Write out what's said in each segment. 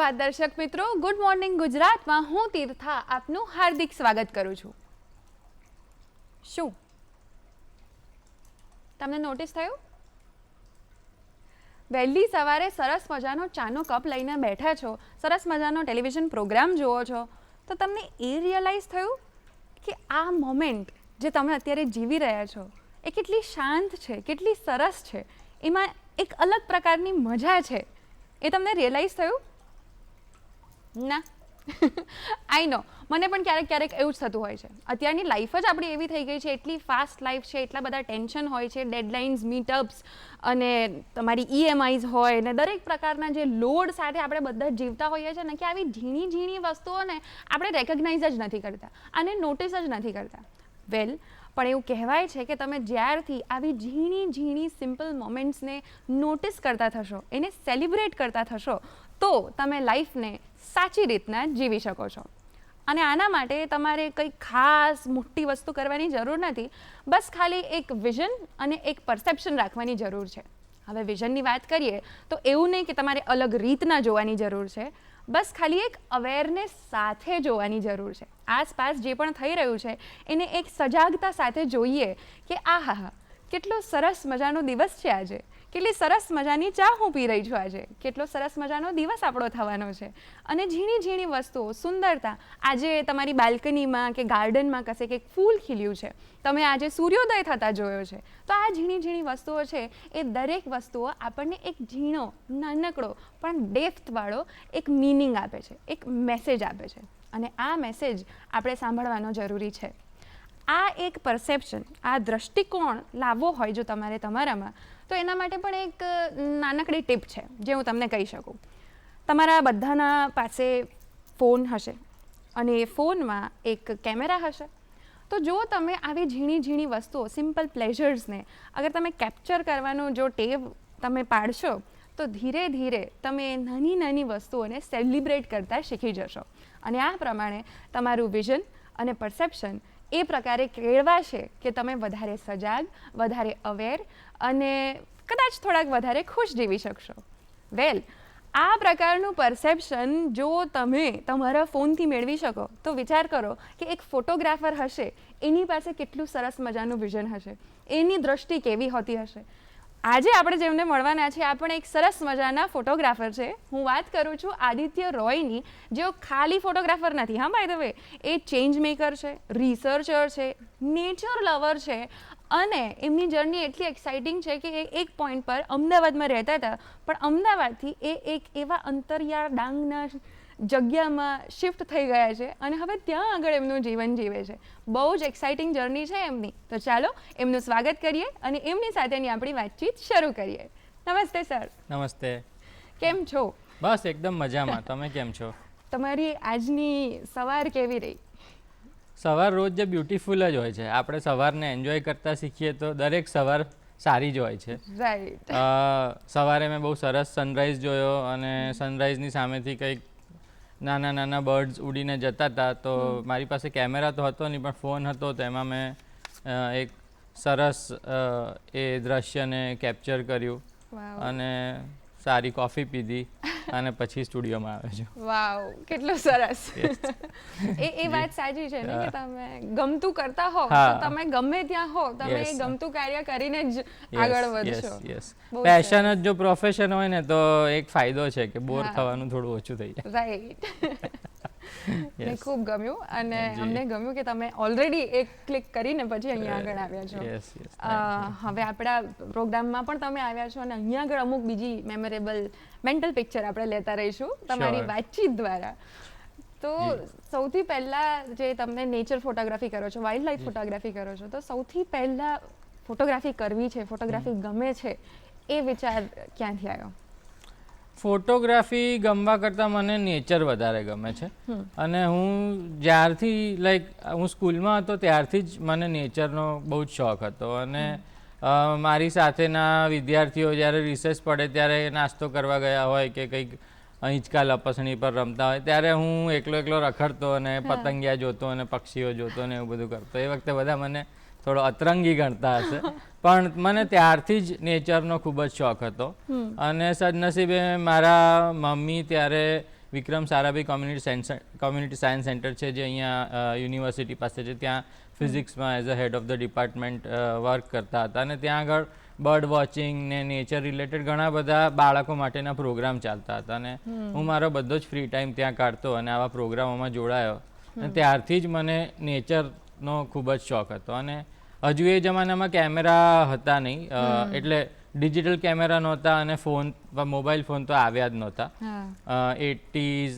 સુપ્રભાત દર્શક મિત્રો, good morning ગુજરાતમાં હું તીર્થા આપનું હાર્દિક સ્વાગત કરું છું. શું તમને નોટિસ થયું? વહેલી સવારે સરસ મજાનો ચાનો કપ લઈને બેઠા છો, સરસ મજાનો ટેલિવિઝન પ્રોગ્રામ જુઓ છો, તો તમને એ રિયલાઇઝ થયું કે આ મોમેન્ટ જે તમે અત્યારે જીવી રહ્યા છો એ કેટલી શાંત છે, કેટલી સરસ છે, એમાં એક અલગ પ્રકારની મજા છે. એ તમને રિયલાઇઝ થયું? ના. આઈ નો, મને પણ ક્યારેક ક્યારેક એવું જ થતું હોય છે. અત્યારની લાઈફ જ આપણી એવી થઈ ગઈ છે, એટલી ફાસ્ટ લાઈફ છે, એટલા બધા ટેન્શન હોય છે, ડેડલાઇન્સ, મીટઅપ્સ અને તમારી EMIs હોય ને દરેક પ્રકારના જે લોડ સાથે આપણે બધા જીવતા હોઈએ છીએ ને, કે આવી ઝીણી ઝીણી વસ્તુઓને આપણે રેકગ્નાઇઝ જ નથી કરતા, આને નોટિસ જ નથી કરતા. વેલ, પણ એવું કહેવાય છે કે તમે જ્યારથી આવી ઝીણી ઝીણી સિમ્પલ મોમેન્ટ્સને નોટિસ કરતા થશો, એને સેલિબ્રેટ કરતા થશો, તો તમે લાઈફને સાચી રીતના જીવી શકો છો. અને આના માટે તમારે કંઈ ખાસ મોટી વસ્તુ કરવાની જરૂર નથી, બસ ખાલી એક વિઝન અને એક પરસેપ્શન રાખવાની જરૂર છે. હવે વિઝનની વાત કરીએ તો એવું નહીં કે તમારે અલગ રીતના જોવાની જરૂર છે, બસ ખાલી એક અવેરનેસ સાથે જોવાની જરૂર છે. આસપાસ જે પણ થઈ રહ્યું છે એને એક સજાગતા સાથે જોઈએ કે આહા, કેટલો સરસ મજાનો દિવસ છે આજે, કેટલી સરસ મજાની ચા હું પી રહી છું આજે, કેટલો સરસ મજાનો દિવસ આપણો થવાનો છે. અને ઝીણી ઝીણી વસ્તુઓ, સુંદરતા, આજે તમારી બાલ્કનીમાં કે ગાર્ડનમાં કશે કંઈક ફૂલ ખીલ્યું છે, તમે આજે સૂર્યોદય થતા જોયો છે, તો આ ઝીણી ઝીણી વસ્તુઓ છે એ દરેક વસ્તુઓ આપણને એક ઝીણો, નાનકડો પણ ડેપ્થવાળો એક મિનિંગ આપે છે, એક મેસેજ આપે છે. અને આ મેસેજ આપણે સાંભળવાનો જરૂરી છે. આ એક પરસેપ્શન, આ દૃષ્ટિકોણ લાવવો હોય જો તમારે તમારામાં, તો એના માટે પણ એક નાનકડી ટીપ છે જે હું તમને કહી શકું. તમારા બધાના પાસે ફોન હશે અને એ ફોનમાં એક કેમેરા હશે. તો જો તમે આવી ઝીણી ઝીણી વસ્તુઓ, સિમ્પલ પ્લેઝર્સને અગર તમે કેપ્ચર કરવાનો જો ટેવ તમે પાડશો, તો ધીરે ધીરે તમે નાની નાની વસ્તુઓને સેલિબ્રેટ કરતા શીખી જશો. અને આ પ્રમાણે તમારું વિઝન અને પરસેપ્શન એ પ્રકારે કેળવાશે કે તમે વધારે સજાગ, વધારે અવેર અને કદાચ થોડાક વધારે ખુશ જીવી શકશો. વેલ, આ પ્રકારનું પરસેપ્શન જો તમે તમારા ફોનથી મેળવી શકો, તો વિચાર કરો કે એક ફોટોગ્રાફર હશે, એની પાસે કેટલું સરસ મજાનું વિઝન હશે, એની દૃષ્ટિ કેવી હોતી હશે. આજે આપણે જેમને મળવાના છે આ પણ એક સરસ મજાના ફોટોગ્રાફર છે. હું વાત કરું છું આદિત્ય રોયની, જેઓ ખાલી ફોટોગ્રાફર નથી, હા બાય ધ વે, એ ચેન્જ મેકર છે, રિસર્ચર છે, નેચર લવર છે. અને એમની જર્ની એટલી એક્સાઇટિંગ છે કે એ એક પોઈન્ટ પર અમદાવાદમાં રહેતા હતા, પણ અમદાવાદથી એ એક એવા અંતરિયાળ ડાંગના જગ્યામાં શિફ્ટ થઈ ગયા છે અને હવે ત્યાં આગળ એમનું જીવન જીવે છે. બહુ જ એક્સાઇટિંગ જર્ની છે એમની. તો ચાલો એમનું સ્વાગત કરીએ અને એમની સાથેની આપણી વાતચીત શરૂ કરીએ. નમસ્તે સર. નમસ્તે. કેમ છો? બસ એકદમ મજામાં. તમે કેમ છો? તમારી આજની સવાર કેવી રહી? સવાર રોજ જે બ્યુટીફુલ જ હોય છે. આપણે સવારને એન્જોય કરતા શીખીએ તો દરેક સવાર સારી જ હોય છે. રાઈટ. સવારે મેં બહુ સરસ સનરાઈઝ જોયો અને સનરાઈઝની સામેથી કંઈક નાના નાના બર્ડ્સ ઉડીને જતા હતા. તો મારી પાસે કેમેરા તો હતો નહીં, પણ ફોન હતો, તો એમાં મેં એક સરસ એ દ્રશ્યને કેપ્ચર કર્યું અને સારી કોફી પીધી અને પછી સ્ટુડિયોમાં આવે છે. વાવ, કેટલું સરસ. એ વાત સાચી છે ને કે તમે ગમતું કરતા હો તો તમે ગમે ત્યાં હો, તમે એ ગમતું કાર્ય કરીને જ આગળ વધશો. પેશન જ જો પ્રોફેશન હોય ને તો એક ફાયદો છે કે બોર થવાનું થોડું ઓછું થઈ જાય. રાઈટ. મને ખૂબ ગમ્યું અને અમને ગમ્યું કે તમે ઓલરેડી એક ક્લિક કરીને પછી અહીંયા આગળ આવ્યા છો. હવે આપણા પ્રોગ્રામમાં પણ તમે આવ્યા છો અને અહીંયા આગળ અમુક બીજી મેમોરેબલ મેન્ટલ પિક્ચર આપણે લેતા રહીશું તમારી વાતચીત દ્વારા. તો સૌથી પહેલાં જે તમને નેચર ફોટોગ્રાફી કરો છો, વાઇલ્ડ લાઈફ ફોટોગ્રાફી કરો છો, તો સૌથી પહેલાં ફોટોગ્રાફી કરવી છે, ફોટોગ્રાફી ગમે છે, એ વિચાર ક્યાંથી આવ્યો? ફોટોગ્રાફી ગમવા કરતાં મને નેચર વધારે ગમે છે. અને હું જ્યારથી હું સ્કૂલમાં હતો ત્યારથી જ મને નેચરનો બહુ જ શોખ હતો. અને મારી સાથેના વિદ્યાર્થીઓ જ્યારે રિસેસ પડે ત્યારે નાસ્તો કરવા ગયા હોય કે કંઈક હિંચકા લપસણી પર રમતા હોય, ત્યારે હું એકલો એકલો રખડતો અને પતંગિયા જોતો અને પક્ષીઓ જોતો ને એવું બધું કરતો. એ વખતે બધા મને થોડો અતરંગી ગણતા હશે, પણ મને ત્યારથી જ નેચરનો ખૂબ જ શોખ હતો. અને સદનસીબે મારા મમ્મી ત્યારે Vikram Sarabhai community science centre છે જે અહીંયા યુનિવર્સિટી પાસે છે, ત્યાં ફિઝિક્સમાં as a head of the department work કરતા હતા. અને ત્યાં આગળ બર્ડ વોચિંગ ને નેચર રિલેટેડ ઘણા બધા બાળકો માટેના પ્રોગ્રામ ચાલતા હતા. અને હું મારો બધો જ ફ્રી ટાઈમ ત્યાં કાઢતો અને આવા પ્રોગ્રામોમાં જોડાયો. અને ત્યારથી જ મને નેચરનો ખૂબ જ શોખ હતો. અને હજુ એ જમાનામાં કેમેરા હતા નહીં, એટલે ડિજિટલ કેમેરા નહોતા અને મોબાઈલ ફોન તો આવ્યા જ નહોતા. 80s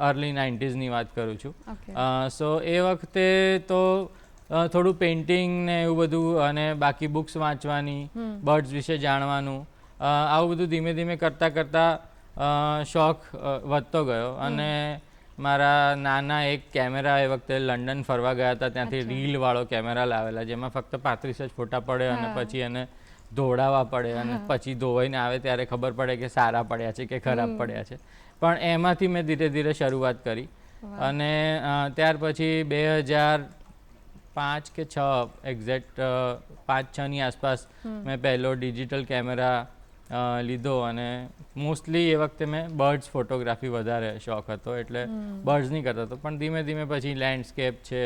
અર્લી 90sની વાત કરું છું. સો એ વખતે તો થોડું પેઇન્ટિંગ ને એવું બધું અને બાકી બુક્સ વાંચવાની, બર્ડ્સ વિશે જાણવાનું, આવું બધું ધીમે ધીમે કરતાં કરતાં શોખ વધતો ગયો. અને મારા નાના એક કેમેરા એ વખતે લંડન ફરવા ગયા હતા, ત્યાંથી રીલવાળો કેમેરા લાવેલા જેમાં ફક્ત 35 જ ફોટા પડે અને પછી એને ધોવડાવવા પડે અને પછી ધોવાઈને આવે ત્યારે ખબર પડે કે સારા પડ્યા છે કે ખરાબ પડ્યા છે. પણ એમાંથી મેં ધીરે ધીરે શરૂઆત કરી. અને ત્યાર પછી 2005 કે 6 એક્ઝેક્ટ 5-6ની આસપાસ મેં પહેલો ડિજિટલ કેમેરા લીધો. અને મોસ્ટલી એ વખતે મેં બર્ડ્સ ફોટોગ્રાફી વધારે શોખ હતો, એટલે બર્ડ્સ નહીં કરતો હતો. પણ ધીમે ધીમે પછી લેન્ડસ્કેપ છે,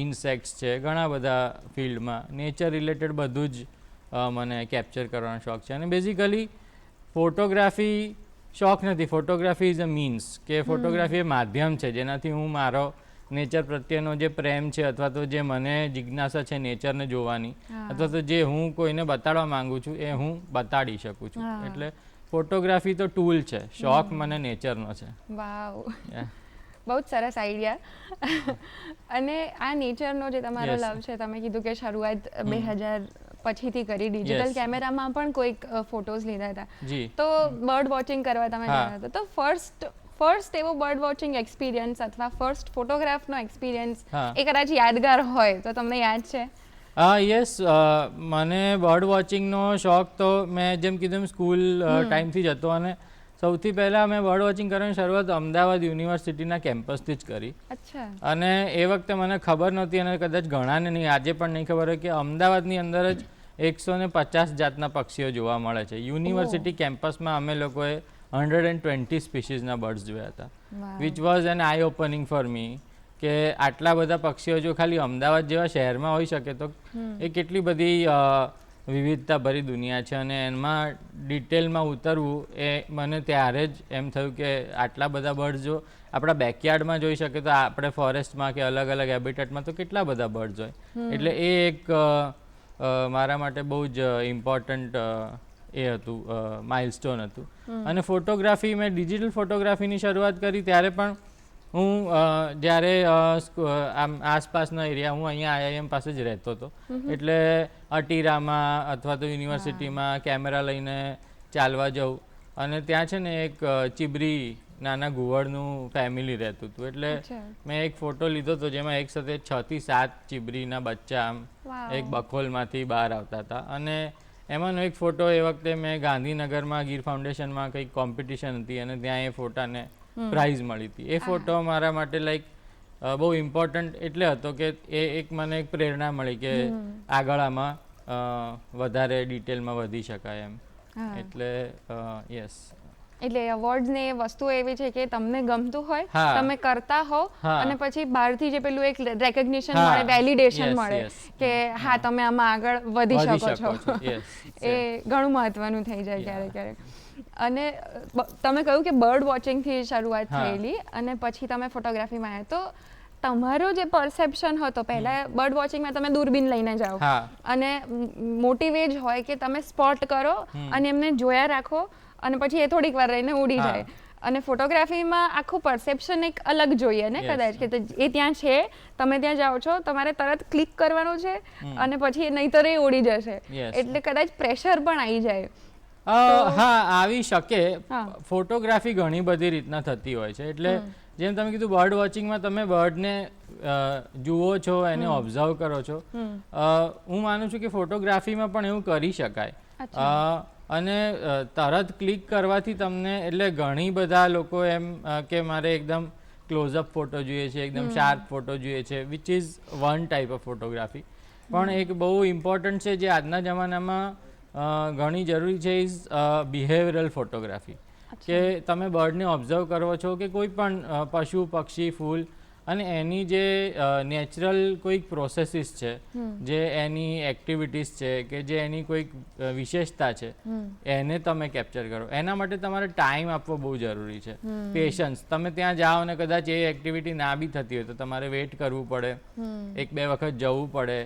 ઇન્સેક્ટ્સ છે, ઘણા બધા ફિલ્ડમાં નેચર રિલેટેડ બધું જ મને કેપ્ચર કરવાનો શોખ છે. અને બેઝિકલી ફોટોગ્રાફી શોખ નથી, ફોટોગ્રાફી ઇઝ અ મીન્સ, કે ફોટોગ્રાફી એ માધ્યમ છે જેનાથી હું મારો નેચર પ્રત્યેનો જે પ્રેમ છે અથવા તો જે મને જિજ્ઞાસા છે નેચરને જોવાની, અથવા તો જે હું કોઈને બતાડવા માંગુ છું એ હું બતાડી શકું છું. એટલે ફોટોગ્રાફી તો ટૂલ છે, શોખ મને નેચરનો છે. વાવ, બહુ જ સરસ આઈડિયા. અને આ નેચરનો જે તમારો લવ છે, તમે કીધું કે શરૂઆત 2000 પછીથી કરી, ડિજિટલ કેમેરામાં પણ કોઈક ફોટોઝ લીધા હતા, તો બર્ડ વોચિંગ કરવા તમે ગયા હતા. તો ફર્સ્ટ એવો બર્ડ વોચિંગ એક્સપિરિયન્સ અથવા ફર્સ્ટ ફોટોગ્રાફનો એક્સપિરિયન્સ એ કદાચ યાદગાર હોય તો તમને યાદ છે? યસ, મને બર્ડ વોચિંગનો શોખ તો મેં જેમ કીધું સ્કૂલ ટાઈમથી જ હતો. અને સૌથી પહેલાં મેં બર્ડ વોચિંગ કરવાની શરૂઆત અમદાવાદ યુનિવર્સિટીના કેમ્પસથી જ કરી. અને એ વખતે મને ખબર નહોતી અને કદાચ ઘણાને નહીં, આજે પણ નહીં ખબર હોય કે અમદાવાદની અંદર જ 150 જાતના પક્ષીઓ જોવા મળે છે. યુનિવર્સિટી કેમ્પસમાં અમે લોકોએ 120 સ્પીસીસના બર્ડ્સ જોયા હતા, which was an eye opening for me, કે આટલા બધા પક્ષીઓ જો ખાલી અમદાવાદ જેવા શહેરમાં હોઈ શકે તો એ કેટલી બધી વિવિધતાભરી દુનિયા છે. અને એમાં ડિટેલમાં ઉતરવું એ મને ત્યારે જ એમ થયું કે આટલા બધા બર્ડ્સ જો આપણા બેકયાર્ડમાં જોઈ શકે તો આપણે ફોરેસ્ટમાં કે અલગ અલગ હેબિટેટમાં તો કેટલા બધા બર્ડ્સ હોય. એટલે એ એક મારા માટે બહુ જ ઇમ્પોર્ટન્ટ એ હતું, માઇલસ્ટોન હતું. અને ફોટોગ્રાફી, મેં ડિજિટલ ફોટોગ્રાફીની શરૂઆત કરી ત્યારે પણ હું જ્યારે આસપાસના એરિયા, હું અહીંયા IIM પાસે જ રહેતો હતો, એટલે અટીરામાં અથવા તો યુનિવર્સિટીમાં કેમેરા લઈને ચાલવા જાઉં. અને ત્યાં છે ને એક ચીબરી નાના ઘુવડનું ફેમિલી રહેતું હતું, એટલે મેં એક ફોટો લીધો હતો જેમાં એક સાથે 6 થી 7 ચીબરીના બચ્ચા આમ એક બખોલમાંથી બહાર આવતા હતા. અને એમાંનો એક ફોટો એ વખતે મેં ગાંધીનગરમાં ગીર ફાઉન્ડેશનમાં કંઈક કોમ્પિટિશન હતી અને ત્યાં એ ફોટાને પ્રાઇઝ મળી હતી. એ ફોટો મારા માટે લાઈક બહુ ઇમ્પોર્ટન્ટ એટલે હતો કે એ એક મને એક પ્રેરણા મળી કે આગળ આમાં વધારે ડિટેલમાં વધી શકાય એમ. એટલે યસ, એટલે એવોર્ડ્સ ને એ વસ્તુ એવી છે કે તમને ગમતું હોય, તમે કરતા હો અને પછી બહારથી જે પેલું એક રેકગ્નિશન મળે, વેલિડેશન મળે કે હા તમે આમાં આગળ વધી શકો છો, એ ઘણું મહત્વનું થઈ જાય ક્યારેક ક્યારેક. અને તમે કહ્યું કે બર્ડ વોચિંગથી શરૂઆત થયેલી અને પછી તમે ફોટોગ્રાફીમાં આવ્યા, તો તમારો જે પરસેપ્શન હતો, પહેલા બર્ડ વોચિંગમાં તમે દૂરબીન લઈને જાઓ અને મોટિવ એ જ હોય કે તમે સ્પોટ કરો અને એમને જોયા રાખો અને પછી એ થોડીક વાર રહીને ઉડી જાય. અને ફોટોગ્રાફીમાં આખું પરસેપ્શન એક અલગ જોઈએ ને કદાચ, કે એ ત્યાં છે, તમે ત્યાં જાઓ છો, તમારે તરત ક્લિક કરવાનું છે અને પછી નહીંતર એ ઉડી જશે, એટલે કદાચ પ્રેશર પણ આવી જાય. હા, આવી શકે. ફોટોગ્રાફી ઘણી બધી રીતના થતી હોય છે. એટલે જેમ તમે કીધું બર્ડ વોચિંગમાં તમે બર્ડને જુઓ છો, એને ઓબ્ઝર્વ કરો છો. હું માનું છું કે ફોટોગ્રાફીમાં પણ એવું કરી શકાય. અને તરત ક્લિક કરવાથી તમને, એટલે ઘણી બધા લોકો એમ કે મારે એકદમ ક્લોઝઅપ ફોટો જોઈએ છે, એકદમ શાર્પ ફોટો જોઈએ છે, which is one type of photography. પણ એક બહુ ઇમ્પોર્ટન્ટ છે જે આજના જમાનામાં ઘણી જરૂરી છે, ઇઝ બિહેવિયરલ ફોટોગ્રાફી. કે તમે બર્ડને ઓબ્ઝર્વ કરો છો કે કોઈ પણ પશુ પક્ષી ફૂલ અને એની જે નેચરલ કોઈક પ્રોસેસીસ છે, જે એની એક્ટિવિટીઝ છે કે જે એની કોઈક વિશેષતા છે, એને તમે કેપ્ચર કરો. એના માટે તમારે ટાઈમ આપવો બહુ જરૂરી છે, પેશન્સ. તમે ત્યાં જાઓ ને કદાચ એ એક્ટિવિટી ના બી થતી હોય તો તમારે વેઇટ કરવું પડે, 1-2 વખત જવું પડે.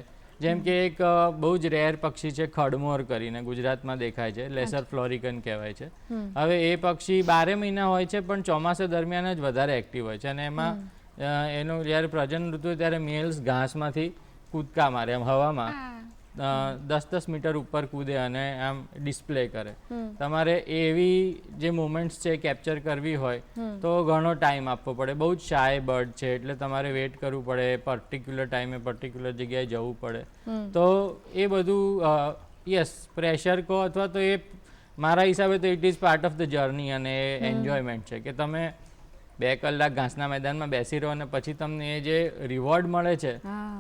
જેમ કે એક બહુ જ રેર પક્ષી છે ખડમોર કરીને, ગુજરાતમાં દેખાય છે, લેસર ફ્લોરિકન કહેવાય છે. હવે એ પક્ષી 12 મહિના હોય છે પણ ચોમાસા દરમિયાન જ વધારે એક્ટિવ હોય છે. અને એમાં એનું જ્યારે પ્રજનન ઋતુ હોય ત્યારે મેલ્સ ઘાસમાંથી કૂદકા મારે એમ હવામાં 10-10 મીટર ઉપર કૂદે અને આમ ડિસ્પ્લે કરે. તમારે એવી જે મોમેન્ટ્સ છે કેપ્ચર કરવી હોય તો ઘણો ટાઈમ આપવો પડે. બહુ જ શાય બર્ડ છે એટલે તમારે વેઇટ કરવું પડે, પર્ટિક્યુલર ટાઈમે પર્ટિક્યુલર જગ્યાએ જવું પડે. તો એ બધું યસ, પ્રેશર કહો અથવા તો એ મારા હિસાબે તો it is part of the journey અને એન્જોયમેન્ટ છે કે તમે 2 કલાક ઘાસના મેદાનમાં બેસી રહો અને પછી તમને એ જે રિવોર્ડ મળે છે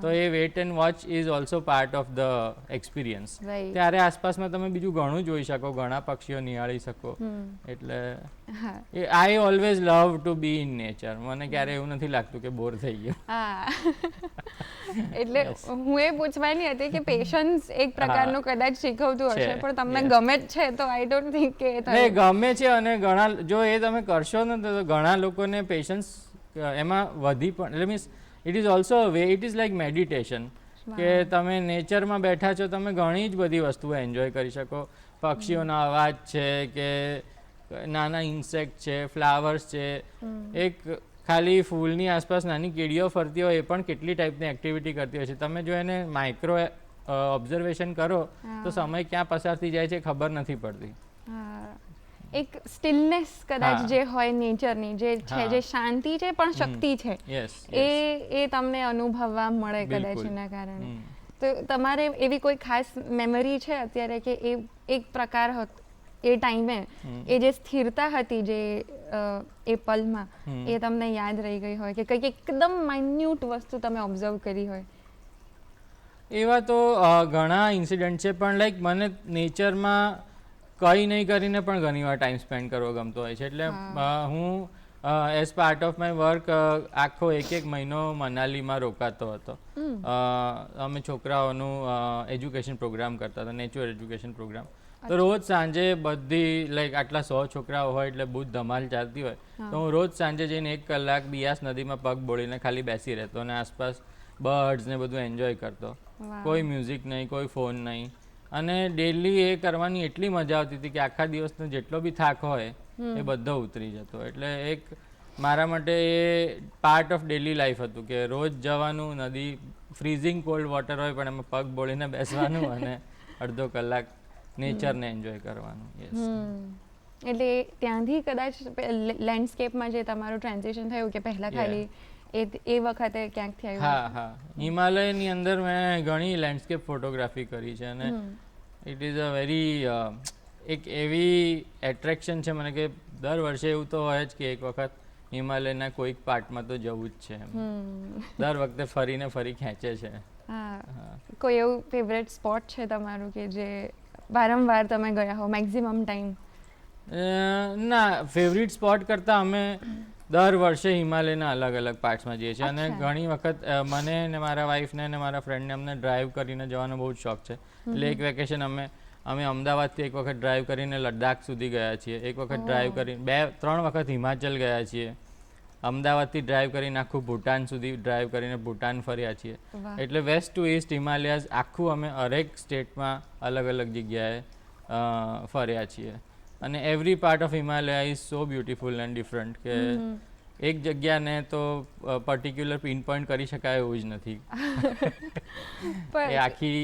તો એ wait and watch is also part of the experience. ત્યારે આસપાસમાં તમે બીજું ઘણું જોઈ શકો, ઘણા પક્ષીઓ નિહાળી શકો. એટલે I always love to B in nature. મને ક્યારે એવું નથી લાગતું કે બોર થઈ ગયું. એટલે હું એ પૂછવાની હતી કે પેશન્સ એક પ્રકારનું કદાચ શીખવતું હશે પણ તમને ગમે જ છે તો આઈ ડોન્ટ થિંક કે નહીં ગમે છે. અને ઘણા જો એ તમે કરશો ને તો ઘણા લોકોને પેશન્સ એમાં વધી પણ, એટલે means it is also a way, it is like meditation કે તમે નેચરમાં બેઠા છો, તમે ઘણી જ બધી વસ્તુઓ એન્જોય કરી શકો. પક્ષીઓના અવાજ છે કે નાના ઇન્સેક્ટ છે, ફ્લાવર્સ છે, એક ખાલી ફૂલની આસપાસ નાની કીડીઓ ફરતી હોય એ પણ કેટલી ટાઈપની એક્ટિવિટી કરતી હોય છે. તમે જો એને માઇક્રો ઓબ્ઝર્વેશન કરો તો સમય ક્યાં પસાર થઈ જાય છે ખબર નથી પડતી. એક સ્ટિલનેસ કદાચ જે હોય નેચરની, જે છે, જે શાંતિ છે પણ શક્તિ છે, એ તમને અનુભવવા મળે કદાચ એના કારણે. તો તમારે એવી કોઈ ખાસ મેમરી છે અત્યારે કે એ એક પ્રકાર એ ટાઈમે એ જે સ્થિરતા હતી જે એ પલમાં એ તમને યાદ રહી ગઈ હોય કે કંઈક એકદમ માઇન્યુટ વસ્તુ તમે ઓબ્ઝર્વ કરી હોય? એવા તો ઘણા ઇન્સિડન્ટ છે પણ લાઈક મને નેચરમાં કંઈ નહીં કરીને પણ ઘણી વાર ટાઈમ સ્પેન્ડ કરવો ગમતો હોય છે. એટલે હું as part of my work આખો 1 મહિનો મનાલીમાં રોકાતો હતો. અમે છોકરાઓનું એજ્યુકેશન પ્રોગ્રામ કરતા હતા, નેચર એજ્યુકેશન પ્રોગ્રામ. તો રોજ સાંજે બધી લાઈક આટલા 100 છોકરાઓ હોય એટલે બહુ ધમાલ ચાલતી હોય તો હું રોજ સાંજે જઈને 1 કલાક બિયાસ નદીમાં પગ બોળીને ખાલી બેસી રહેતો અને આસપાસ બર્ડ્સ ને બધું એન્જોય કરતો. કોઈ મ્યુઝિક નહીં, કોઈ ફોન નહીં. અને ડેલી એ કરવાની એટલી મજા આવતી હતી કે આખા દિવસનો જેટલો બી થાક હોય એ બધો ઉતરી જતો. એટલે એક મારા માટે એ પાર્ટ ઓફ ડેલી લાઈફ હતું કે રોજ જવાનું, નદી ફ્રીઝિંગ કોલ્ડ વોટર હોય પણ એમાં પગ બોળીને બેસવાનું અને અડધો કલાક નેચરને એન્જોય કરવાનું. યસ. એટલે ત્યાંથી કદાચ લેન્ડસ્કેપમાં જે તમારું ટ્રાન્ઝિશન થયું કે પહેલા ખાલી એ વખતે ક્યાંકથી આવ્યું? હા હા, હિમાલયની અંદર મેં ઘણી લેન્ડસ્કેપ ફોટોગ્રાફી કરી છે અને ઇટ ઇઝ અ વેરી એક એવી એટ્રેક્શન છે મને કે દર વર્ષે એવું તો હોય જ કે એક વખત હિમાલયના કોઈક પાર્ટમાં તો જવું જ છે. દર વખતે ફરીને ફરી ખેંચે છે. કોઈ એવું ફેવરેટ સ્પોટ છે તમારું કે જે વારંવાર તમે ગયા હો મેક્સિમમ ટાઈમ? ના, ફેવરિટ સ્પોટ કરતાં અમે દર વર્ષે હિમાલયના અલગ અલગ પાર્ટ્સમાં જઈએ છીએ. અને ઘણી વખત મને ને મારા વાઈફને ને મારા ફ્રેન્ડને અમને ડ્રાઈવ કરીને જવાનો બહુ જ શોખ છે. એટલે એક વેકેશન અમે અમદાવાદથી એક વખત ડ્રાઈવ કરીને લદ્દાખ સુધી ગયા છીએ, એક વખત ડ્રાઈવ કરીને 2-3 વખત હિમાચલ ગયા છીએ, અમદાવાદથી ડ્રાઈવ કરીને આખું ભૂટાન સુધી ડ્રાઈવ કરીને ભૂટાન ફર્યા છીએ. એટલે વેસ્ટ ટુ ઈસ્ટ હિમાલયાઝ આખું અમે હરેક સ્ટેટમાં અલગ અલગ જગ્યાએ ફર્યા છીએ. અને every part of Himalaya is so beautiful and different કે એક જગ્યાને તો પર્ટિક્યુલર પિન પોઈન્ટ કરી શકાય એવું જ નથી. એ આખી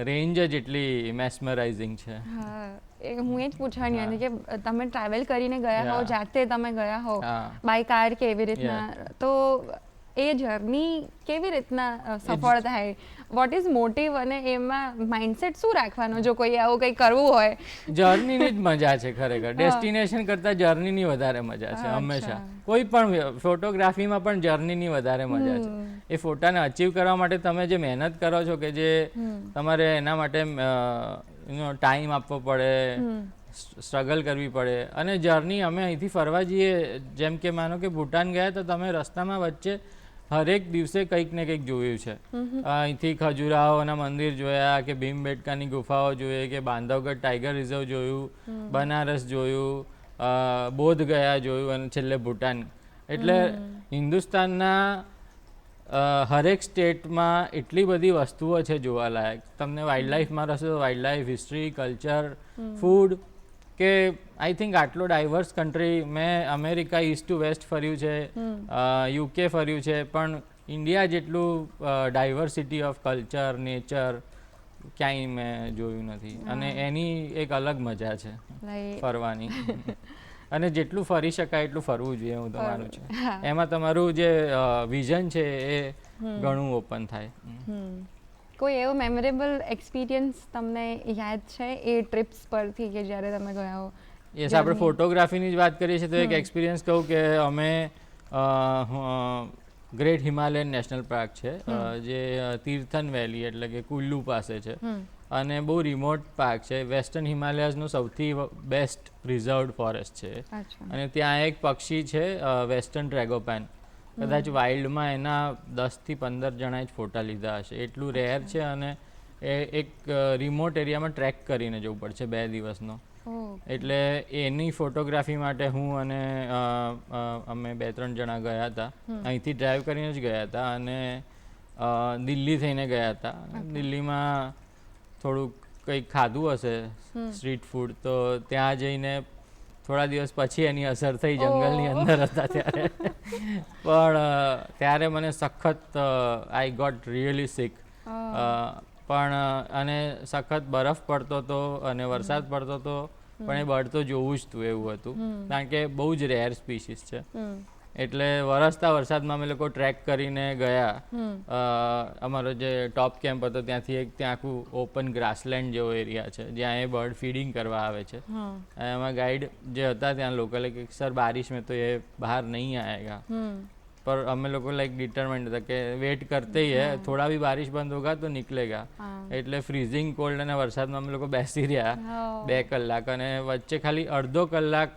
રેન્જ જ એટલી મેસ્મરાઇઝિંગ છે. હું એ જ પૂછવાની હતી કે તમે ટ્રાવેલ કરીને ગયા હો, જાતે તમે ગયા હો બાય કાર કે એવી રીતના, તો એ જર્ની કેવી રીતના સફળ થાય? વોટ ઇઝ મોટિવ અને એમાં માઇન્ડસેટ શું રાખવાનું જો કોઈ આવું કંઈ કરવું હોય? જર્નીની જ મજા છે ખરેખર. ડેસ્ટિનેશન કરતાં જર્નીની વધારે મજા છે હંમેશા. કોઈ પણ ફોટોગ્રાફીમાં પણ જર્નીની વધારે મજા છે. એ ફોટાને અચીવ કરવા માટે તમે જે મહેનત કરો છો કે જે તમારે એના માટે ટાઈમ આપવો પડે, સ્ટ્રગલ કરવી પડે. અને જર્ની અમે અહીંથી ફરવા જઈએ, જેમ કે માનો કે ભૂટાન ગયા તો તમે રસ્તામાં વચ્ચે હરેક દિવસે કંઈક ને કંઈક જોયું છે. અહીંથી ખજુરાહોના મંદિર જોયા, કે ભીમબેટકાની ગુફાઓ જોઈએ, કે બાંધવગઢ ટાઈગર રિઝર્વ જોયું, બનારસ જોયું, બોધ ગયા જોયું, અને છેલ્લે ભૂટાન. એટલે હિન્દુસ્તાનના હરેક સ્ટેટમાં એટલી બધી વસ્તુઓ છે જોવાલાયક. તમને વાઇલ્ડ લાઈફમાં રસ હોય તો wild life, history, culture, food, કે આઈ થિંક આટલો ડાયવર્સ કન્ટ્રી. મેં અમેરિકા ઈસ્ટ ટુ વેસ્ટ ફર્યું છે, યુકે ફર્યું છે, પણ ઇન્ડિયા જેટલું ડાયવર્સિટી ઓફ કલ્ચર, નેચર ક્યાંય મેં જોયું નથી. અને એની એક અલગ મજા છે ફરવાની. અને જેટલું ફરી શકાય એટલું ફરવું જોઈએ, હું તો માનું છું. એમાં તમારું જે વિઝન છે એ ઘણું ઓપન થાય. કોઈ એવો મેમોરેબલ એક્સપિરિયન્સ તમને યાદ છે એ ટ્રિપ્સ પરથી કે જ્યારે તમે ગયા હો? યસ, આપણે ફોટોગ્રાફીની જ વાત કરીએ છીએ તો એક એક્સપિરિયન્સ કહું કે અમે ગ્રેટ હિમાલયન નેશનલ પાર્ક છે, જે તીર્થન વેલી એટલે કે કુલ્લુ પાસે છે, અને બહુ રિમોટ પાર્ક છે. વેસ્ટર્ન હિમાલયાઝનું સૌથી બેસ્ટ રિઝર્વડ ફોરેસ્ટ છે. અને ત્યાં એક પક્ષી છે વેસ્ટર્ન ટ્રેગોપેન. કદાચ વાઇલ્ડમાં એના 10 થી 15 જણાએ જ ફોટા લીધા હશે, એટલું રેર છે. અને એ એક રિમોટ એરિયામાં ટ્રેક કરીને જવું પડશે 2 દિવસનો. એટલે એની ફોટોગ્રાફી માટે હું અને અમે 2-3 જણા ગયા હતા. અહીંથી ડ્રાઈવ કરીને જ ગયા હતા, અને દિલ્હી થઈને ગયા હતા. દિલ્હીમાં થોડુંક કંઈક ખાધું હશે સ્ટ્રીટ ફૂડ, તો ત્યાં જઈને થોડા દિવસ પછી એની અસર થઈ, જંગલની અંદર હતા ત્યારે. પણ ત્યારે મને સખત આઈ ગોટ રિયલી સિક. પણ અને સખત બરફ પડતો હતો અને વરસાદ પડતો હતો, પણ એ બર્ડ તો જોવું જ હતું એવું હતું, કારણ કે બહુ જ રેર સ્પીસીસ છે. એટલે વરસતા વરસાદમાં અમે લોકો ટ્રેક કરીને ગયા. અમારો જે ટોપ કેમ્પ હતો ત્યાંથી ત્યાં આખું ઓપન ગ્રાસલેન્ડ જેવો એરિયા છે, જ્યાં એ બર્ડ ફીડિંગ કરવા આવે છે. એમાં ગાઈડ જે હતા ત્યાં લોકોએ કે સર બારિશ મેં તો એ બહાર નહીં આएगा. पर અમે લોકો લાઈક ડિટરમાઇન્ડ હતા કે વેટ કરતે હી હૈ, થોડા ભી બારિશ બંધ હોગા તો નિકલેગા. એટલે ફ્રીઝિંગ કોલ્ડ અને વરસાદમાં અમે લોકો બેસી રહ્યા 2 કલાક, અને વચ્ચે ખાલી અડધો કલાક,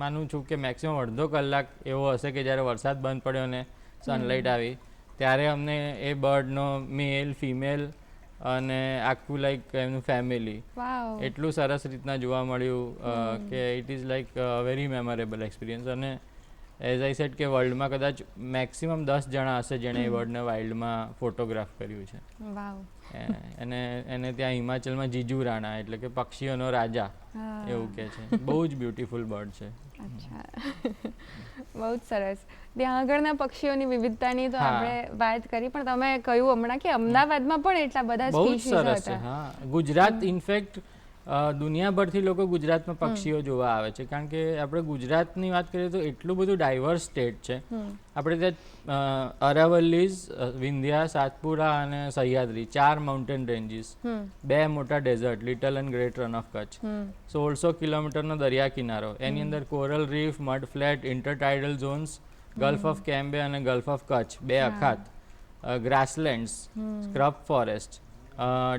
માનું છું કે મેક્સિમમ અડધો કલાક એવો હશે કે જ્યારે વરસાદ બંધ પડ્યો અને સનલાઇટ આવી, ત્યારે અમને એ બર્ડનો મેલ, ફિમેલ અને આખું લાઈક એમનું ફેમિલી એટલું સરસ રીતના જોવા મળ્યું કે it is like very memorable experience. અને એઝ આઈ સેડ કે વર્લ્ડમાં કદાચ મેક્સિમમ 10 જણા હશે જેણે એ બર્ડને વાઇલ્ડમાં ફોટોગ્રાફ કર્યું છે. અને એને ત્યાં હિમાચલમાં જીજુ રાણા એટલે કે પક્ષીઓનો રાજા એવું કહે છે. બહુ જ બ્યુટીફુલ બર્ડ છે. બહુ જ સરસ. ત્યાં આગળના પક્ષીઓની વિવિધતાની તો આપણે વાત કરી, પણ તમે કહ્યું હમણાં કે અમદાવાદમાં પણ એટલા બધા સ્પીસીસ હતા. બહુ સરસ છે. હા, ગુજરાત ઇનફેક્ટ દુનિયાભરથી લોકો ગુજરાતમાં પક્ષીઓ જોવા આવે છે, કારણ કે આપણે ગુજરાતની વાત કરીએ તો એટલું બધું ડાયવર્સ સ્ટેટ છે. આપણે ત્યાં અરાવલ્લીઝ, વિંધ્યા, સાતપુરા અને સહ્યાદ્રી 4 માઉન્ટેન રેન્જીસ, 2 મોટા desert, little and great Rann of Kutch, 1600 કિલોમીટરનો દરિયા કિનારો, એની અંદર coral reef, mud flat, intertidal zones, gulf of Cambay અને ગલ્ફ ઓફ કચ્છ 2 અખાત, grasslands, scrub forest,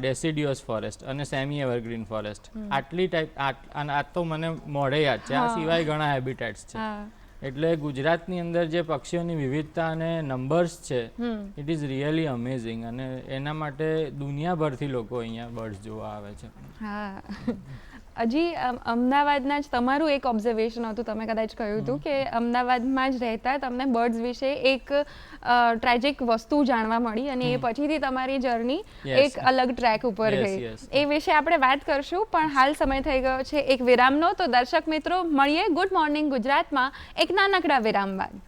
deciduous forest અને સેમી એવરગ્રીન ફોરેસ્ટ. આટલી ટાઈપ, અને આ તો મને મોઢે યાદ છે, આ સિવાય ઘણા હેબિટેટ્સ છે. એટલે ગુજરાતની અંદર જે પક્ષીઓની વિવિધતા અને નંબર્સ છે, ઇટ ઇઝ રિયલી અમેઝિંગ. અને એના માટે દુનિયાભરથી લોકો અહીંયા બર્ડ્સ જોવા આવે છે. હજી અમદાવાદના જ તમારું એક ઓબ્ઝર્વેશન હતું, તમે કદાચ કહ્યું હતું કે અમદાવાદમાં જ રહેતા તમને બર્ડ્સ વિશે એક ટ્રેજિક વસ્તુ જાણવા મળી, અને એ પછીથી તમારી જર્ની એક અલગ ટ્રેક ઉપર ગઈ. એ વિશે આપણે વાત કરશું, પણ હાલ સમય થઈ ગયો છે એક વિરામનો. તો દર્શક મિત્રો, મળીએ ગુડ મોર્નિંગ ગુજરાતમાં એક નાનકડા વિરામ બાદ.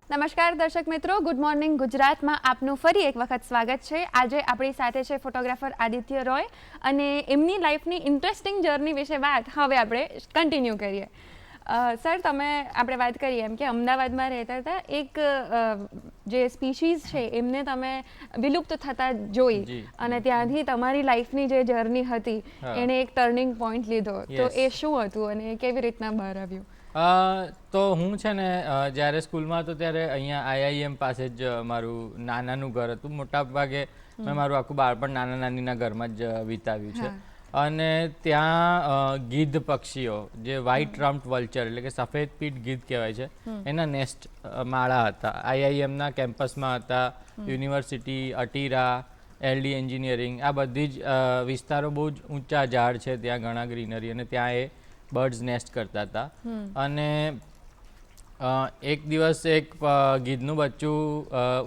નમસ્કાર દર્શક મિત્રો, ગુડ મોર્નિંગ ગુજરાતમાં આપનું ફરી એક વખત સ્વાગત છે. આજે આપણી સાથે છે ફોટોગ્રાફર આદિત્ય રોય, અને એમની લાઈફની ઇન્ટરેસ્ટિંગ જર્ની વિશે વાત હવે આપણે કન્ટિન્યુ કરીએ. સર, આપણે વાત કરીએ એમ કે અમદાવાદમાં રહેતા હતા, એક જે સ્પીશીઝ છે એમને તમે વિલુપ્ત થતા જોઈ, અને ત્યાંથી તમારી લાઈફની જે જર્ની હતી એને એક ટર્નિંગ પોઈન્ટ લીધો. તો એ શું હતું અને કેવી રીતના બહાર આવ્યું? તો હું છે ને જ્યારે સ્કૂલમાં હતો ત્યારે અહીંયા IIM પાસે જ મારું નાનાનું ઘર હતું. મોટા ભાગે મેં મારું આખું બાળપણ નાના નાનીના ઘરમાં જ વિતાવ્યું છે. અને ત્યાં ગીધ પક્ષીઓ જે વ્હાઇટ રમ્પ્ડ વલ્ચર એટલે કે સફેદ પીઠ ગીધ કહેવાય છે એના નેસ્ટ માળા હતા. IIMના કેમ્પસમાં હતા, યુનિવર્સિટી, અટીરા, LD એન્જિનિયરિંગ, આ બધી જ વિસ્તારો બહુ જ ઊંચા ઝાડ છે ત્યાં, ઘણા ગ્રીનરી, અને ત્યાં એ બર્ડ્સ નેસ્ટ કરતા હતા. અને એક દિવસ એક ગીધનું બચ્ચું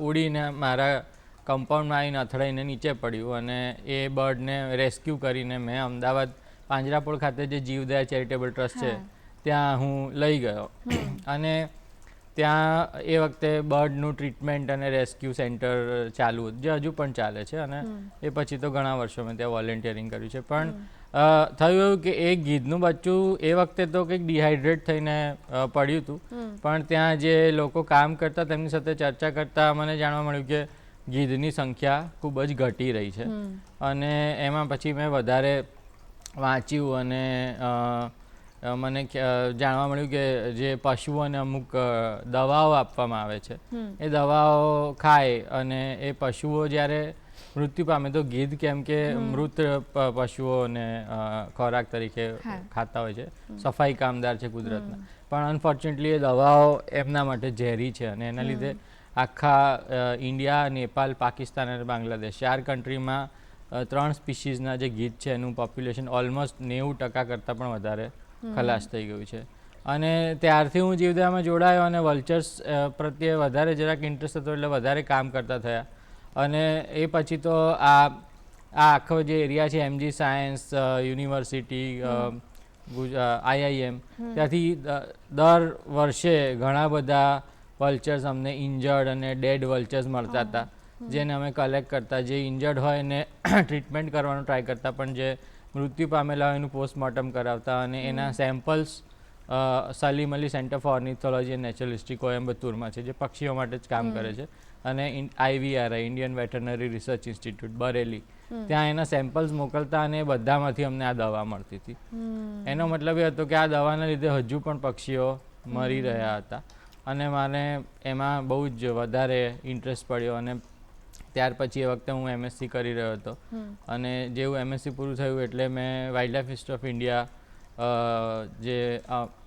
ઉડીને મારા કમ્પાઉન્ડમાં આવીને અથડાઈને નીચે પડ્યું, અને એ બર્ડને રેસ્ક્યુ કરીને મેં અમદાવાદ પાંજરાપોળ ખાતે જે જીવદયા ચેરિટેબલ ટ્રસ્ટ છે ત્યાં હું લઈ ગયો. અને ત્યાં એ વખતે બર્ડનું ટ્રીટમેન્ટ અને રેસ્ક્યુ સેન્ટર ચાલુ હતું, જે હજુ પણ ચાલે છે. અને એ પછી તો ઘણા વર્ષો મેં ત્યાં વોલેન્ટિયરિંગ કર્યું છે. પણ થયું એવું કે એ ગીધનું બચ્ચું એ વખતે તો કંઈક ડિહાઇડ્રેટ થઈને પડ્યું હતું, પણ ત્યાં જે લોકો કામ કરતા તેમની સાથે ચર્ચા કરતાં મને જાણવા મળ્યું કે ગીધની સંખ્યા ખૂબ જ ઘટી રહી છે. અને એમાં પછી મેં વધારે વાંચ્યું અને મને જાણવા મળ્યું કે જે પશુઓને અમુક દવાઓ આપવામાં આવે છે, એ દવાઓ ખાય અને એ પશુઓ જ્યારે મૃત્યુ પામે તો ગીધ કેમ કે મૃત પશુઓને ખોરાક તરીકે ખાતા હોય છે, સફાઈ કામદાર છે કુદરતના, પણ અનફોર્ચ્યુનેટલી એ દવાઓ એમના માટે ઝેરી છે. અને એના લીધે આખા ઇન્ડિયા, નેપાલ, પાકિસ્તાન અને બાંગ્લાદેશ 4 કન્ટ્રીમાં 3 સ્પીસીઝના જે ગીધ છે એનું પોપ્યુલેશન ઓલમોસ્ટ 90% કરતાં પણ વધારે ખલાસ થઈ ગયું છે. અને ત્યારથી હું જીવદયામાં જોડાયો અને વલ્ચર્સ પ્રત્યે વધારે જરાક ઇન્ટરેસ્ટ હતો, એટલે વધારે કામ કરતા થયા. અને એ પછી તો આ આખો જે એરિયા છે, MG સાયન્સ યુનિવર્સિટી, IIM, ત્યાંથી દર વર્ષે ઘણા બધા વલ્ચર્સ અમને ઇન્જર્ડ અને ડેડ વલ્ચર્સ મળતા હતા, જેને અમે કલેક્ટ કરતા. જે ઇન્જર્ડ હોય એને ટ્રીટમેન્ટ કરવાનો ટ્રાય કરતા, પણ જે મૃત્યુ પામેલા હોય એનું પોસ્ટમોર્ટમ કરાવતા. અને એના samples Salim Ali centre for ornithology and natural history કોયમ્બતુરમાં છે, જે પક્ષીઓ માટે જ કામ કરે છે. અને IVRI, Indian veterinary research institute, Bareilly, ત્યાં એના સેમ્પલ્સ મોકલતા, અને બધામાંથી અમને આ દવા મળતી હતી. એનો મતલબ એ હતો કે આ દવાના લીધે હજુ પણ પક્ષીઓ મરી રહ્યા હતા. અને મને એમાં બહુ જ વધારે ઇન્ટરેસ્ટ પડ્યો. અને ત્યાર પછી એ વખતે હું MSc કરી રહ્યો હતો. અને જેવું MSc પૂરું થયું એટલે મેં વાઇલ્ડલાઇફ હિસ્ટ્રી ઓફ ઇન્ડિયા, જે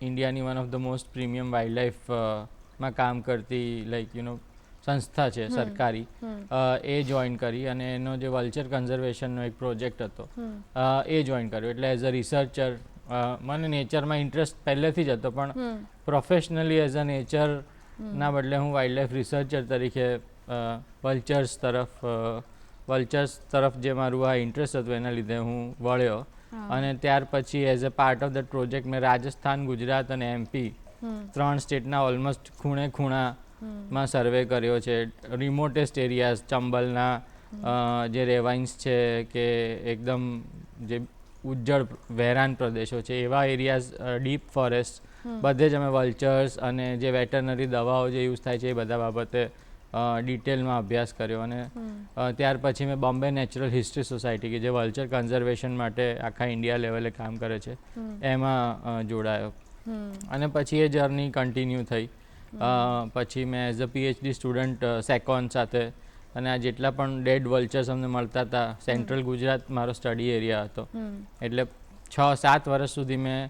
ઇન્ડિયાની one of the most premium વાઇલ્ડલાઇફમાં કામ કરતી સંસ્થા છે સરકારી, એ જોઈન કરી. અને એનો જે વલ્ચર કન્ઝર્વેશનનો એક પ્રોજેક્ટ હતો એ જોઈન કર્યો. એટલે એઝ અ રિસર્ચર મને નેચરમાં ઇન્ટરેસ્ટ પહેલેથી જ હતો, પણ પ્રોફેશનલી એઝ અ નેચરના બદલે હું વાઇલ્ડલાઇફ રિસર્ચર તરીકે વલ્ચર્સ તરફ જે મારું આ ઇન્ટરેસ્ટ હતું એના લીધે હું વળ્યો. અને ત્યાર પછી as a part of the project મેં રાજસ્થાન, ગુજરાત અને MP 3 સ્ટેટના ઓલમોસ્ટ ખૂણે ખૂણામાં સર્વે કર્યો છે. રિમોટેસ્ટ એરિયાઝ, ચંબલના જે રેવાઇન્સ છે કે એકદમ જે ઉજ્જડ વેરાન પ્રદેશો છે, એવા એરિયાઝ, ડીપ ફોરેસ્ટ, બધે જ અમે વલ્ચર્સ અને જે વેટરનરી દવાઓ જે યુઝ થાય છે એ બધા બાબતે ડિટેલમાં અભ્યાસ કર્યો. અને ત્યાર પછી મેં બોમ્બે નેચરલ હિસ્ટ્રી સોસાયટી, કે જે વલ્ચર કન્ઝર્વેશન માટે આખા ઇન્ડિયા લેવલે કામ કરે છે, એમાં જોડાયો. અને પછી એ જર્ની કન્ટિન્યુ થઈ. પછી મેં એઝ અ PhD સ્ટુડન્ટ સેકોન સાથે, અને આ જેટલા પણ ડેડ વલ્ચર્સ અમને મળતા હતા, સેન્ટ્રલ ગુજરાત મારો સ્ટડી એરિયા હતો, એટલે 6-7 વર્ષ સુધી મેં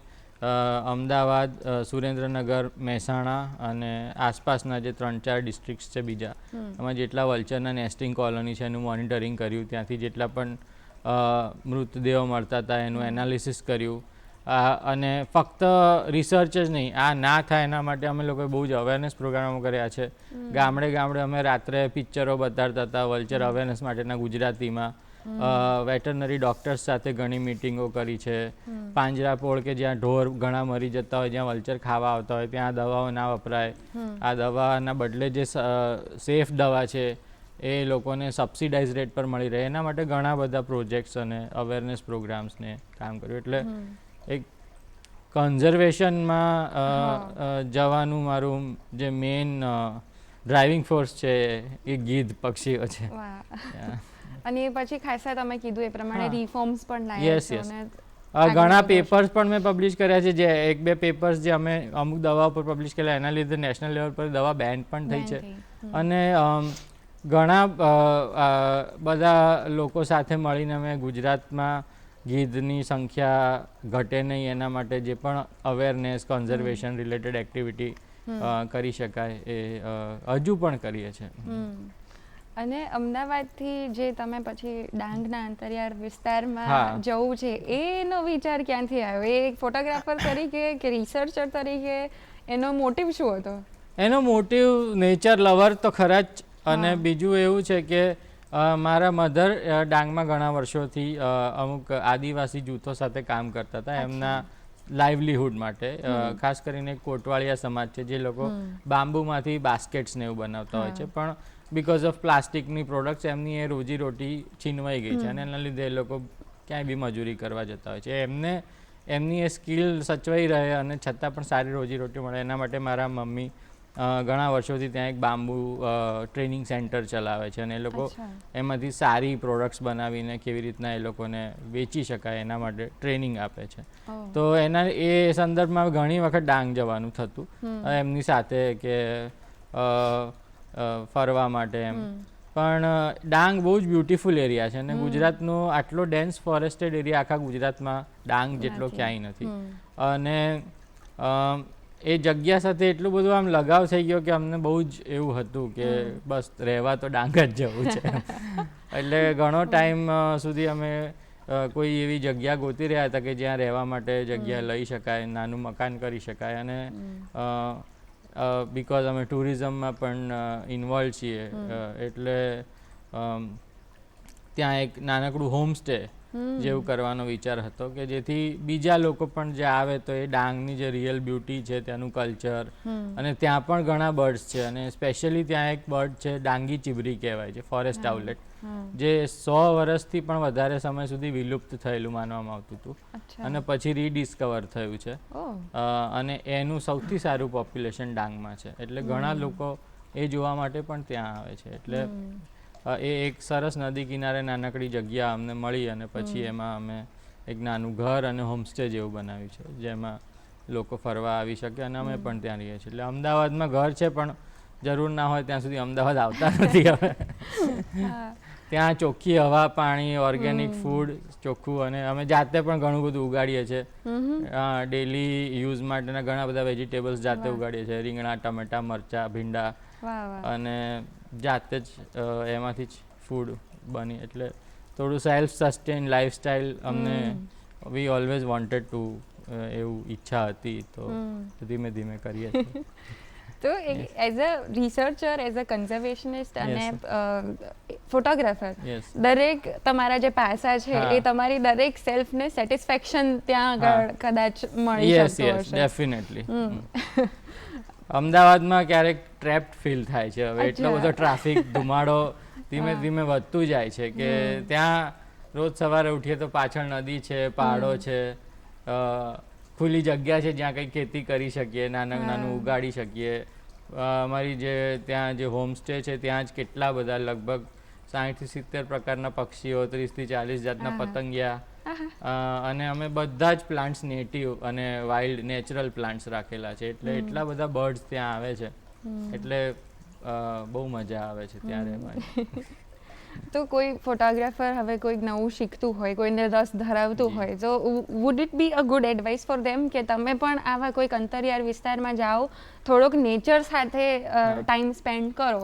અમદાવાદ, સુરેન્દ્રનગર, મહેસાણા અને આસપાસના જે 3-4 ડિસ્ટ્રિક્ટ્સ છે બીજા, એમાં જેટલા વલ્ચરના નેસ્ટિંગ કોલોની છે એનું મોનિટરિંગ કર્યું. ત્યાંથી જેટલા પણ મૃતદેહો મળતા હતા એનું એનાલિસિસ કર્યું. અને ફક્ત રિસર્ચ જ નહીં, આ ના થાય એના માટે અમે લોકોએ બહુ જ અવેરનેસ પ્રોગ્રામો કર્યા છે. ગામડે ગામડે અમે રાત્રે પિક્ચરો બતાડતા હતા વલ્ચર અવેરનેસ માટેના ગુજરાતીમાં. વેટરનરી ડૉક્ટર્સ સાથે ઘણી મિટિંગો કરી છે. પાંજરાપોળ કે જ્યાં ઢોર ઘણા મરી જતા હોય, જ્યાં વલ્ચર ખાવા આવતા હોય, ત્યાં દવાઓ ના વપરાય. આ દવાના બદલે જે સેફ દવા છે એ લોકોને સબસિડાઇઝ રેટ પર મળી રહે, એના માટે ઘણા બધા પ્રોજેક્ટ્સ અને અવેરનેસ પ્રોગ્રામ્સને કામ કર્યું. એટલે એક કન્ઝર્વેશનમાં જવાનું મારું જે મેઇન ડ્રાઇવિંગ ફોર્સ છે એ ગીધ પક્ષીઓ છે. અને પછી ખાસા તમે કીધું એ પ્રમાણે રિફોર્મ્સ પણ લાવ્યા છે. અને ઘણા પેપર્સ પણ મેં પબ્લિશ કર્યા છે. જે 1-2 પેપર્સ જે અમે અમુક દવાઓ પર પબ્લિશ કર્યા, એના લીધે નેશનલ લેવલ પર દવા બેન પણ થઈ છે. અને ઘણા બધા લોકો સાથે મળીને અમે ગુજરાતમાં ગીધની સંખ્યા ઘટે નહીં એના માટે જે પણ અવેરનેસ કન્ઝર્વેશન રિલેટેડ એક્ટિવિટી કરી શકાય એ હજુ પણ કરીએ છીએ. અને અમદાવાદથી જે તમે પછી ડાંગના અંતરિયાળ વિસ્તારમાં જવું છે એનો વિચાર ક્યાંથી આવ્યો? એ એક ફોટોગ્રાફર તરીકે કે રિસર્ચર તરીકે એનો મોટિવ શું હતો? એનો મોટિવ નેચર લવર તો ખરા જ, અને બીજું એવું છે કે મારા મધર ડાંગમાં ઘણા વર્ષોથી અમુક આદિવાસી જૂથો સાથે કામ કરતા હતા એમના લાઇવલીહુડ માટે. ખાસ કરીને કોટવાળિયા સમાજ છે જે લોકો બાંબુમાંથી બાસ્કેટ્સ ને એવું બનાવતા હોય છે, પણ બિકોઝ ઓફ પ્લાસ્ટિકની પ્રોડક્ટ્સ એમની એ રોજીરોટી છીનવાઈ ગઈ છે અને એના લીધે એ લોકો ક્યાંય બી મજૂરી કરવા જતા હોય છે. એમની એ સ્કિલ સચવાઈ રહે અને છતાં પણ સારી રોજીરોટી મળે એના માટે મારા મમ્મી ઘણા વર્ષોથી ત્યાં એક બાંબુ ટ્રેનિંગ સેન્ટર ચલાવે છે અને એ લોકો એમાંથી સારી પ્રોડક્ટ્સ બનાવીને કેવી રીતના એ લોકોને વેચી શકાય એના માટે ટ્રેનિંગ આપે છે. તો એના એ સંદર્ભમાં ઘણી વખત ડાંગ જવાનું થતું એમની સાથે કે ફરવા માટે એમ. પણ ડાંગ બહુ જ બ્યુટિફુલ એરિયા છે અને ગુજરાતનો આટલો ડેન્સ ફોરેસ્ટેડ એરિયા આખા ગુજરાતમાં ડાંગ જેટલો ક્યાંય નથી. અને એ જગ્યા સાથે એટલું બધું આમ લગાવ થઈ ગયો કે અમને બહુ જ એવું હતું કે બસ રહેવા તો ડાંગ જ જવું છે. એટલે ઘણો ટાઈમ સુધી અમે કોઈ એવી જગ્યા ગોતી રહ્યા હતા કે જ્યાં રહેવા માટે જગ્યા લઈ શકાય, નાનું મકાન કરી શકાય. અને બિકોઝ અમે ટુરિઝમમાં પણ ઇન્વોલ્વ છીએ એટલે ત્યાં એક નાનકડું હોમસ્ટે જેવું કરવાનો વિચાર હતો કે જેથી બીજા લોકો પણ જે આવે તો એ ડાંગની જે રિયલ બ્યુટી છે ત્યાંનું કલ્ચર, અને ત્યાં પણ ઘણા બર્ડ્સ છે અને સ્પેશિયલી ત્યાં એક બર્ડ છે ડાંગી ચીબરી કહેવાય છે, ફોરેસ્ટ આઉલેટ, જે 100 વર્ષથી પણ વધારે સમય સુધી વિલુપ્ત થયેલું માનવામાં આવતું હતું અને પછી રીડિસ્કવર થયું છે. અને એનું સૌથી સારું પોપ્યુલેશન ડાંગમાં છે એટલે ઘણા લોકો એ જોવા માટે પણ ત્યાં આવે છે. એટલે એ એક સરસ નદી કિનારે નાનકડી જગ્યા અમને મળી અને પછી એમાં અમે એક નાનું ઘર અને હોમસ્ટે જેવું બનાવ્યું છે જેમાં લોકો ફરવા આવી શકે અને અમે પણ ત્યાં રહીએ છીએ. એટલે અમદાવાદમાં ઘર છે પણ જરૂર ના હોય ત્યાં સુધી અમદાવાદ આવતા નથી હવે. ત્યાં ચોખ્ખી હવા, પાણી, ઓર્ગેનિક ફૂડ ચોખ્ખું, અને અમે જાતે પણ ઘણું બધું ઉગાડીએ છીએ. ડેલી યુઝ માટેના ઘણા બધા વેજીટેબલ્સ જાતે ઉગાડીએ છીએ, રીંગણા, ટમેટા, મરચા, ભીંડા, અને જાતે જ એમાંથી જ ફૂડ બની. એટલે થોડું સેલ્ફ સસ્ટેન લાઈફસ્ટાઈલ અમને વી ઓલવેઝ વોન્ટેડ ટુ, એવું ઈચ્છા હતી તો ધીમે ધીમે કરીએ છીએ. તો as a researcher, as a conservationist અને ફોટોગ્રાફર, દરેક તમારા જે પાસા છે એ તમારી દરેક સેલ્ફને સેટિસ્ફેક્શન ત્યાં આગળ કદાચ મળી શકતું હશે. ડેફિનેટલી. અમદાવાદમાં ક્યારેક ટ્રેપ્ડ ફીલ થાય છે હવે, એટલો બધો ટ્રાફિક, ધુમાડો ધીમે ધીમે વધતું જાય છે કે ત્યાં રોજ સવારે ઉઠીએ તો પાછળ નદી છે, પહાડો છે, ખુલ્લી જગ્યા છે જ્યાં કંઈ ખેતી કરી શકીએ, નાનું ઉગાડી શકીએ. અમારી જે ત્યાં જે હોમસ્ટે છે ત્યાં જ કેટલા બધા, લગભગ 60 થી 70 પ્રકારના પક્ષીઓ, 30 થી 40 જાતના પતંગિયા, અને અમે બધા જ પ્લાન્ટ્સ નેટિવ અને વાઇલ્ડ નેચરલ પ્લાન્ટ્સ રાખેલા છે. એટલે એટલા બધા બર્ડ્સ ત્યાં આવે છે એટલે બહુ મજા આવે છે ત્યાં રહેવાની. તો કોઈ ફોટોગ્રાફર હવે કોઈક નવું શીખતું હોય, કોઈને રસ ધરાવતું હોય, તો would it be a good advice for them કે તમે પણ આવા કોઈક અંતરિયાળ વિસ્તારમાં જાઓ, થોડોક નેચર સાથે ટાઈમ સ્પેન્ડ કરો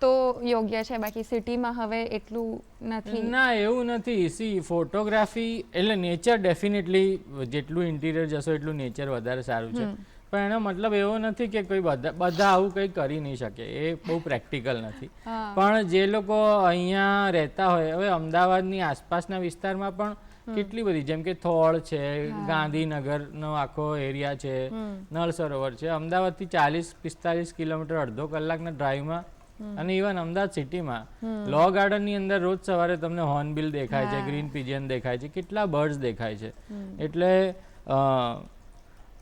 તો યોગ્ય છે? બાકી સિટીમાં હવે એટલું નથી. ના, એવું નથી. સી, ફોટોગ્રાફી એટલે નેચર ડેફિનેટલી, જેટલું ઇન્ટિરિયર જશો એટલું નેચર વધારે સારું છે, પણ એનો મતલબ એવો નથી કે કોઈ બધા આવું કંઈ કરી નહીં શકે. એ બહુ પ્રેક્ટિકલ નથી. પણ જે લોકો અહીંયા રહેતા હોય, હવે અમદાવાદની આસપાસના વિસ્તારમાં પણ કેટલી બધી, જેમ કે થોળ છે, ગાંધીનગરનો આખો એરિયા છે, નળ સરોવર છે. અમદાવાદથી 40-45 કિલોમીટર, અડધો કલાકના ડ્રાઈવમાં, અને ઇવન અમદાવાદ સિટીમાં લો ગાર્ડનની અંદર રોજ સવારે તમને હોર્નબિલ દેખાય છે, ગ્રીન પિજિયન દેખાય છે, કેટલા બર્ડ્સ દેખાય છે. એટલે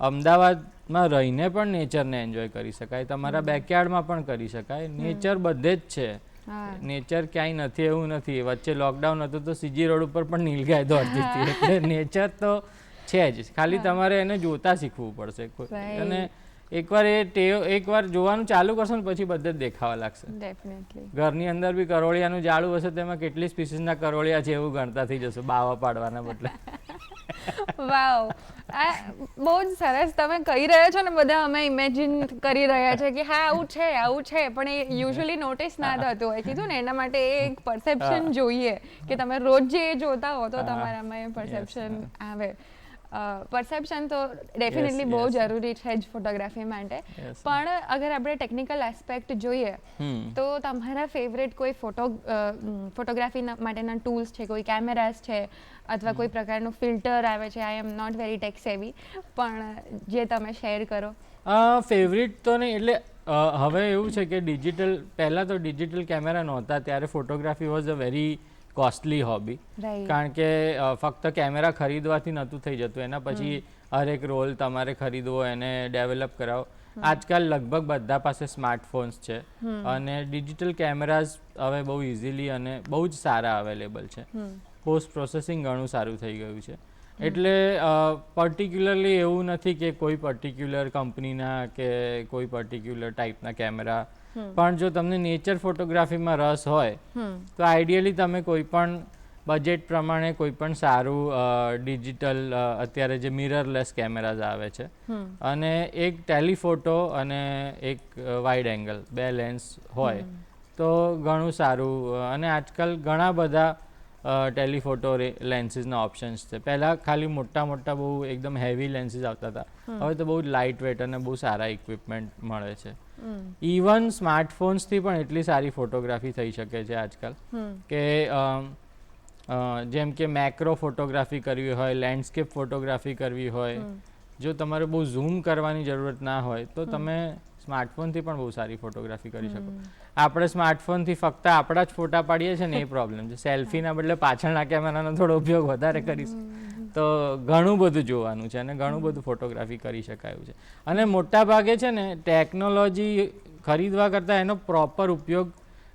અમદાવાદમાં રહીને પણ નેચરને એન્જોય કરી શકાય, તમારા બેકયાર્ડમાં પણ કરી શકાય. નેચર બધે જ છે. નેચર ક્યાંય નથી એવું નથી. વચ્ચે લોકડાઉન હતું તો સીજી રોડ ઉપર પણ નીલગાય દોડતી હતી. એટલે નેચર તો છે જ, ખાલી તમારે એને જોતા શીખવું પડશે. અને એકવાર જોવાનું ચાલુ કરશો ને પછી બધે જ દેખાવા લાગશે. ડેફિનેટલી. ઘરની અંદર બી કરોળિયાનું જાળું હશે તેમાં કેટલી સ્પીસીસના કરોળિયા છે એવું ગણતા થઈ જશો બાવા પાડવાના બદલે. વાવ, આ બહુ જ સરસ તમે કહી રહ્યા છો ને, બધા અમે ઇમેજિન કરી રહ્યા છે કે હા આવું છે પણ એ યુઝ્યુઅલી નોટિસ ના થતું હોય. કીધું ને એના માટે એક પરસેપ્શન જોઈએ કે તમે રોજ જે જોતા હો તો તમારામાં એ પરસેપ્શન આવે. પરસેપ્શન તો ડેફિનેટલી બહુ જરૂરી છે જ ફોટોગ્રાફી માટે. પણ અગર આપણે ટેકનિકલ એસ્પેક્ટ જોઈએ તો તમારા ફેવરેટ કોઈ ફોટોગ્રાફી માટેના ટૂલ્સ છે, કોઈ કેમેરાસ છે અથવા કોઈ પ્રકારનું ફિલ્ટર આવે છે? આઈ એમ નોટ વેરી ટેક સેવી, પણ જે તમે શેર કરો. ફેવરિટ તો નહીં, એટલે હવે એવું છે કે પહેલાં તો ડિજિટલ કેમેરા નહોતા ત્યારે photography was a very costly hobby. કારણ કે ફક્ત કેમેરા ખરીદવાથી નહોતું થઈ જતું, એના પછી હરેક રોલ તમારે ખરીદવો, એને ડેવલપ કરાવો. આજકાલ લગભગ બધા પાસે સ્માર્ટફોન્સ છે અને ડિજિટલ કેમેરાઝ હવે બહુ ઇઝીલી અને બહુ જ સારા અવેલેબલ છે. પોસ્ટ પ્રોસેસિંગ ઘણું સારું થઈ ગયું છે. એટલે પર્ટિક્યુલરલી એવું નથી કે કોઈ પર્ટિક્યુલર કંપનીના કે કોઈ પર્ટિક્યુલર ટાઈપના કેમેરા, પણ જો તમને નેચર ફોટોગ્રાફીમાં રસ હોય તો આઈડિયલી તમે કોઈ પણ બજેટ પ્રમાણે કોઈ પણ સારું ડિજિટલ અત્યારે જે મિરરલેસ કેમેરાઝ આવે છે અને એક ટેલિફોટો અને એક વાઇડ એંગલ, 2 લેન્સ હોય તો ઘણું સારું. અને આજકાલ ઘણા બધા ટેલિફોટો લેન્સીસના ઓપ્શન્સ છે. પહેલાં ખાલી મોટા બહુ એકદમ હેવી લેન્સીસ આવતા હતા, હવે તો બહુ લાઇટ વેટ અને બહુ સારા ઇક્વિપમેન્ટ મળે છે. ઇવન સ્માર્ટફોન્સથી પણ એટલી સારી ફોટોગ્રાફી થઈ શકે છે આજકાલ કે જેમ કે મેક્રો ફોટોગ્રાફી કરવી હોય, લેન્ડસ્કેપ ફોટોગ્રાફી કરવી હોય, જો તમારે બહુ ઝૂમ કરવાની જરૂરત ના હોય તો તમે સ્માર્ટફોનથી પણ બહુ સારી ફોટોગ્રાફી કરી શકો. આપણે સ્માર્ટફોનથી ફક્ત આપણા જ ફોટા પાડીએ છીએ ને એ પ્રોબ્લેમ છે. સેલ્ફીના બદલે પાછળના કેમેરાનો થોડો ઉપયોગ વધારે કરીશું તો ઘણું બધું જોવાનું છે અને ઘણું બધું ફોટોગ્રાફી કરી શકાયું છે. અને મોટા ભાગે છે ને ટેકનોલોજી ખરીદવા કરતાં એનો પ્રોપર ઉપયોગ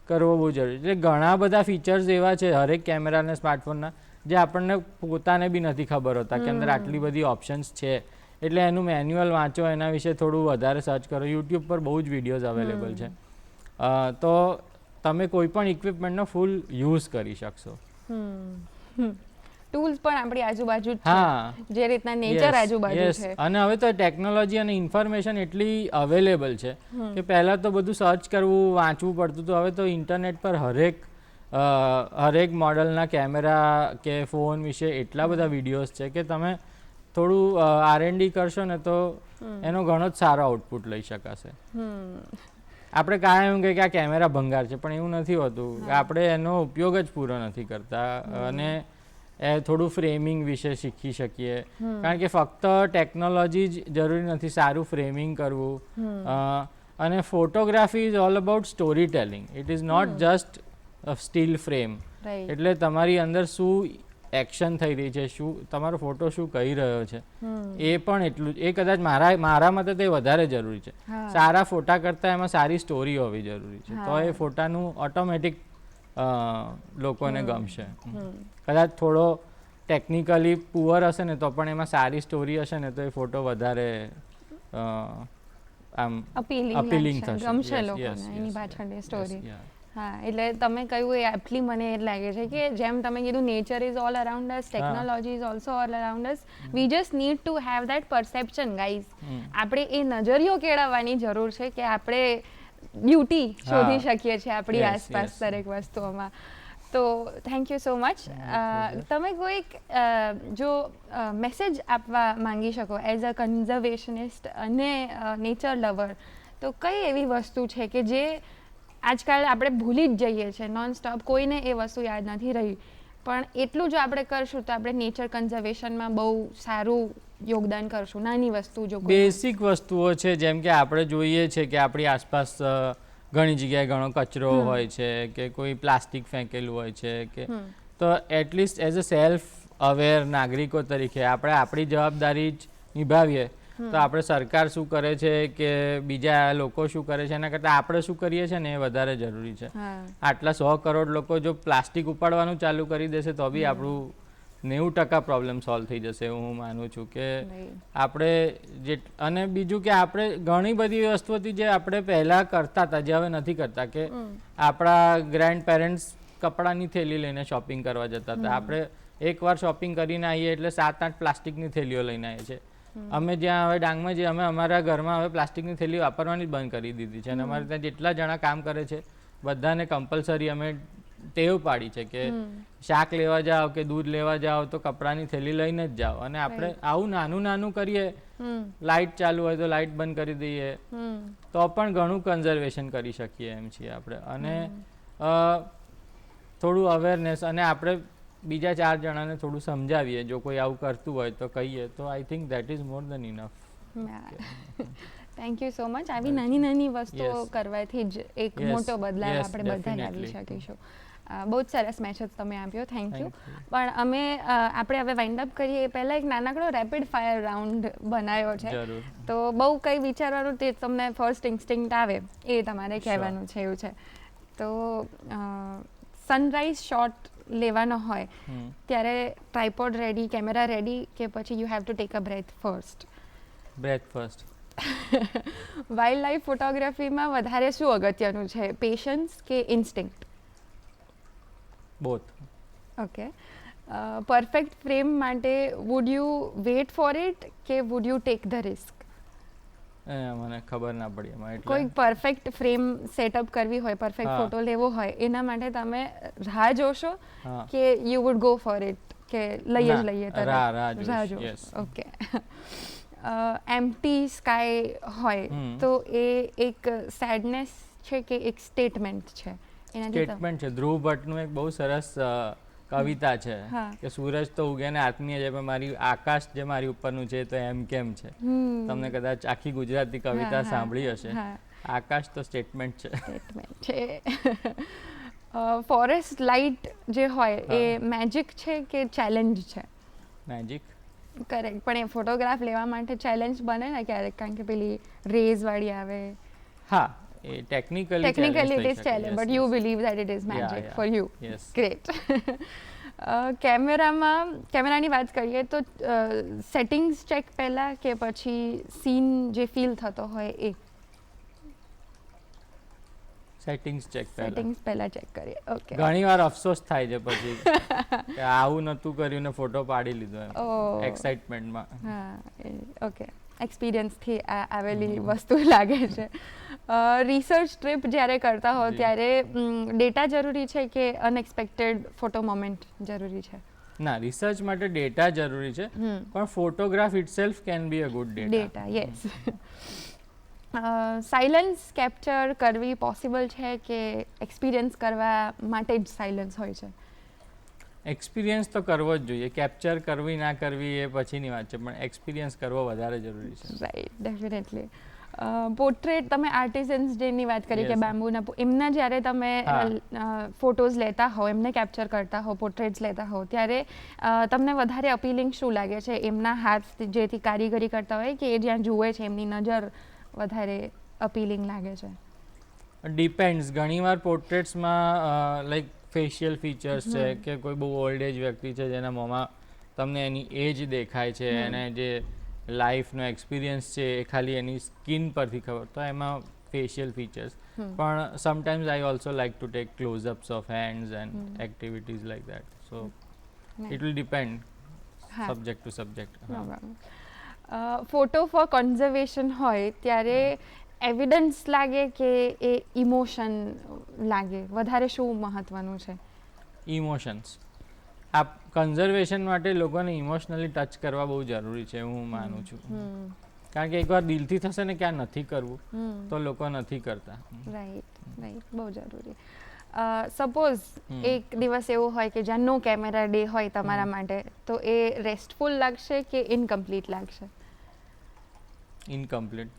કરવો બહુ જરૂરી છે. ઘણા બધા ફીચર્સ એવા છે હરેક કેમેરા અને સ્માર્ટફોનના જે આપણને પોતાને બી નથી ખબર હોતા કે અંદર આટલી બધી ઓપ્શન્સ છે. એટલે એનું મેન્યુઅલ વાંચો, એના વિશે થોડું વધારે સર્ચ કરો. યુટ્યુબ પર બહુ જ વિડીયોઝ અવેલેબલ છે, તો તમે કોઈ પણ ઇક્વિપમેન્ટનો ફૂલ યુઝ કરી શકશો. ટૂલ્સ પણ આપણી આજુબાજુ જ છે, જે રીતના નેચર આજુબાજુ છે. અને હવે તો ટેકનોલોજી અને ઇન્ફોર્મેશન એટલી અવેલેબલ છે કે પહેલાં તો બધું સર્ચ કરવું, વાંચવું પડતું હતું. હવે તો ઇન્ટરનેટ પર હરેક મોડલના કેમેરા કે ફોન વિશે એટલા બધા વિડીયોઝ છે કે તમે થોડું R&D કરશો ને તો એનો ઘણો જ સારો આઉટપુટ લઈ શકાશે. આપણે કાયમ એમ કે આ કેમેરા ભંગાર છે, પણ એવું નથી હોતું. આપણે એનો ઉપયોગ જ પૂરો નથી કરતા અને એ થોડું ફ્રેમિંગ વિશે શીખી શકીએ. કારણ કે ફક્ત ટેકનોલોજી જ જરૂરી નથી, સારું ફ્રેમિંગ કરવું. અને photography is all about story telling. It is not just still frame. એટલે તમારી અંદર શું એક્શન થઈ રહી છે, શું તમારો ફોટો શું કહી રહ્યો છે, એ પણ એટલું એ કદાચ મારા મતે તે વધારે જરૂરી છે. સારા ફોટા કરતાં એમાં સારી સ્ટોરી હોવી જરૂરી છે, તો એ ફોટાનું ઓટોમેટિક લોકોને ગમશે. કદાચ થોડો ટેકનિકલી પુઅર હશે ને તો પણ એમાં સારી સ્ટોરી હશે ને તો એ ફોટો વધારે આમ અપીલિંગ થશે, ગમશે લોકોને એની પાછળની સ્ટોરી. હા, એટલે તમે કહ્યું એ આટલી મને એ લાગે છે કે જેમ તમે કીધું nature is all around us, technology is also all around us. We just need to have that perception guys. આપણે એ નજરિયો કેળવવાની જરૂર છે કે આપણે બ્યુટી શોધી શકીએ છીએ આપણી આસપાસ દરેક વસ્તુઓમાં. તો થેન્ક યુ સો મચ. તમે કોઈક જો મેસેજ આપવા માંગી શકો એઝ અ કન્ઝર્વેશનિસ્ટ અને નેચર લવર, તો કઈ એવી વસ્તુ છે કે જે આજકાલ આપણે ભૂલી જ જઈએ છીએ નોન સ્ટોપ? કોઈને એ વસ્તુ યાદ નથી રહી, પણ એટલું જો આપણે કરશું તો આપણે નેચર કન્ઝર્વેશનમાં બહુ સારું યોગદાન કરશું. નાની વસ્તુ, જો બેસિક વસ્તુઓ છે, જેમ કે આપણે જોઈએ છે કે આપણી આસપાસ ઘણી જગ્યાએ ઘણો કચરો હોય છે કે કોઈ પ્લાસ્ટિક ફેંકેલું હોય છે કે તો at least as a self aware નાગરિકો તરીકે આપણે આપણી જવાબદારી જ નિભાવીએ તો આપણે સરકાર શું કરે છે કે બીજા લોકો શું કરે છે એના કરતાં આપણે શું કરીએ છીએ ને એ વધારે જરૂરી છે. આટલા 100 કરોડ લોકો જો પ્લાસ્ટિક ઉપાડવાનું ચાલુ કરી દેશે તો બી આપણું 90% પ્રોબ્લેમ સોલ્વ થઈ જશે એવું હું માનું છું કે Right. આપણે જે અને બીજું કે આપણે ઘણી બધી વસ્તુ હતી જે આપણે પહેલાં કરતા હતા જે હવે નથી કરતા કે આપણા ગ્રેન્ડ પેરેન્ટ્સ કપડાની થેલી લઈને શોપિંગ કરવા જતા હતા આપણે એકવાર શોપિંગ કરીને આવીએ એટલે 7-8 પ્લાસ્ટિકની થેલીઓ લઈને આવીએ છીએ અમે જ્યાં હવે ડાંગમાં જે અમે અમારા ઘરમાં હવે પ્લાસ્ટિકની થેલી વાપરવાની જ બંધ કરી દીધી છે અને અમારે ત્યાં જેટલા જણા કામ કરે છે બધાને કમ્પલસરી અમે ટેવ પાડી છે કે શાક લેવા જાઓ કે દૂધ લેવા જાઓ તો કપડાની થેલી લઈને જ જાઓ અને આપણે આવું નાનું નાનું કરીએ લાઇટ ચાલુ હોય તો લાઇટ બંધ કરી દઈએ તો પણ ઘણું કન્ઝર્વેશન કરી શકીએ એમ છીએ આપણે અને થોડું અવેરનેસ અને આપણે બીજા 4 જણાને થોડું સમજાવીએ જો કોઈ આવું કરતું હોય તો કહીએ તો I think that is more then enough thank you so much. આવી નાની નાની વસ્તુઓ Yes. કરવાથી જ એક Yes. મોટો બદલાવ Yes, આપણે બધા લાવી definitely. શકીશું. બહુ જ સરસ મેસેજ તમે આપ્યો, થેન્ક યુ. Thank you. પણ અમે આપણે હવે વાઇન્ડ અપ કરીએ એ પહેલાં એક નાનકડો રેપિડ ફાયર રાઉન્ડ બનાવ્યો છે. જરૂર. તો બહુ કંઈ વિચારવાનું તે તમને ફર્સ્ટ ઇન્સ્ટિંક્ટ આવે એ તમારે કહેવાનું છે એવું છે. તો સનરાઈઝ શોટ લેવાનો હોય ત્યારે ટ્રાયપોડ રેડી, કેમેરા રેડી કે પછી you have to take a breath first? Breath first. Wildlife ફોટોગ્રાફીમાં વધારે શું અગત્યનું છે, પેશન્સ કે instinct? Both. Okay. Perfect frame માટે would you wait for it કે would you take the risk? મને ખબર ના પડી એમાં એટલે કોઈ પરફેક્ટ ફ્રેમ સેટઅપ કરવી હોય, પરફેક્ટ હા. ફોટો લેવો હોય, એના માટે તમે રાહ જોશો હા. કે you would go for it કે લઈએ જ ના, લઈએ તરત? રાહ જોઈશ, રાહ જોશો. yes. ઓકે. એમ્પ્ટી સ્કાય હોય તો એ એક સેડનેસ છે કે એક સ્ટેટમેન્ટ છે? એનાથી સ્ટેટમેન્ટ છે. ધ્રુવ ભટ્ટનું એક બહુ સરસ કવિતા છે હા. કે સૂરજ તો ઉગે ને આત્મીય છે પણ મારી આકાશ જે મારી ઉપરનું છે તો એમ કેમ છે. તમને કદાચ આખી ગુજરાતી કવિતા હા, સાંભળી હશે. હા. આકાશ તો સ્ટેટમેન્ટ છે. સ્ટેટમેન્ટ છે. ફોરેસ્ટ લાઇટ જે હોય એ મેજિક છે કે ચેલેન્જ છે? મેજિક. કરેક્ટ. પણ એ ફોટોગ્રાફ લેવા માટે ચેલેન્જ બને ને ક્યારેક, કારણ કે પેલી રેઝ વાળી આવે. હા, એ technically technically it is challenge but you believe that it is magic for you. Yes. Great. કેમેરાની વાત કરીએ તો સેટિંગ્સ ચેક પહેલાં કે પછી સીન જે ફીલ થતો હોય એ? સેટિંગ્સ ચેક પહેલા. સેટિંગ્સ પહેલાં ચેક કરીએ. ઓકે. ઘણી વાર અફસોસ થાય છે પછી કે આવું નતું કર્યું ને ફોટો પાડી લીધો એમ ઓહ. એક્સાઇટમેન્ટમાં. હા, ઓકે. એક્સપિરિયન્સથી આવેલી વસ્તુ લાગે છે. રિસર્ચ ટ્રીપ જ્યારે કરતા હો ત્યારે ડેટા જરૂરી છે કે અનએક્સપેક્ટેડ ફોટો મોમેન્ટ જરૂરી છે? ના, રિસર્ચ માટે ડેટા જરૂરી છે પણ photograph itself can be a good data, yes. Silence capture કરવી પોસિબલ છે કે એક્સપિરિયન્સ કરવા માટે જ સાયલન્સ હોય છે? એક્સપિરિયન્સ તો કરવો જ જોઈએ. કેપ્ચર કરવી ના કરવી એ પછીની વાત છે પણ એક્સપિરિયન્સ કરવો વધારે જરૂરી છે. Right, definitely. પોર્ટ્રેટ, તમે આર્ટિઝન્સ ડેની વાત કરી કે Yes. બેમ્બુના એમના જ્યારે તમે ફોટોઝ લેતા હો, એમને કેપ્ચર કરતા હો, પોર્ટ્રેટ્સ લેતા હો ત્યારે તમને વધારે અપીલિંગ શું લાગે છે? એમના હાથ જેથી કારીગરી કરતા હોય કે એ જ્યાં જુએ છે એમની નજર વધારે અપીલિંગ લાગે છે? ડિપેન્ડ્સ. ઘણીવાર પોર્ટ્રેટ્સમાં લાઈક ફેશિયલ ફીચર્સ છે કે કોઈ બહુ ઓલ્ડ એજ વ્યક્તિ છે જેના મોંમાં તમને એની એજ દેખાય છે અને જે લાઈફનો એક્સપિરિયન્સ છે એ ખાલી એની સ્કિન પરથી ખબર, તો એમાં ફેશિયલ ફીચર્સ. પણ sometimes I also like to take closeups of hands and activities like that. So it will depend subject to subject. Photo for conservation હોય ત્યારે એવિડન્સ લાગે કે એ ઇમોશન લાગે? વધારે શું મહત્વનું છે? ઇમોશન્સ. આ કન્ઝર્વેશન માટે લોકોને ઇમોશનલી ટચ કરવા બહુ જરૂરી છે હું માનું છું. કારણ કે એકવાર દિલથી થશે ને કે આ નથી કરવું તો લોકો નથી કરતા. રાઈટ, બહુ જરૂરી. સપોઝ એક દિવસ એવો હોય કે જ્યાં નો કેમેરા ડે હોય તમારા માટે, તો એ રેસ્ટફુલ લાગશે કે ઇનકમ્પ્લીટ લાગશે? Incomplete.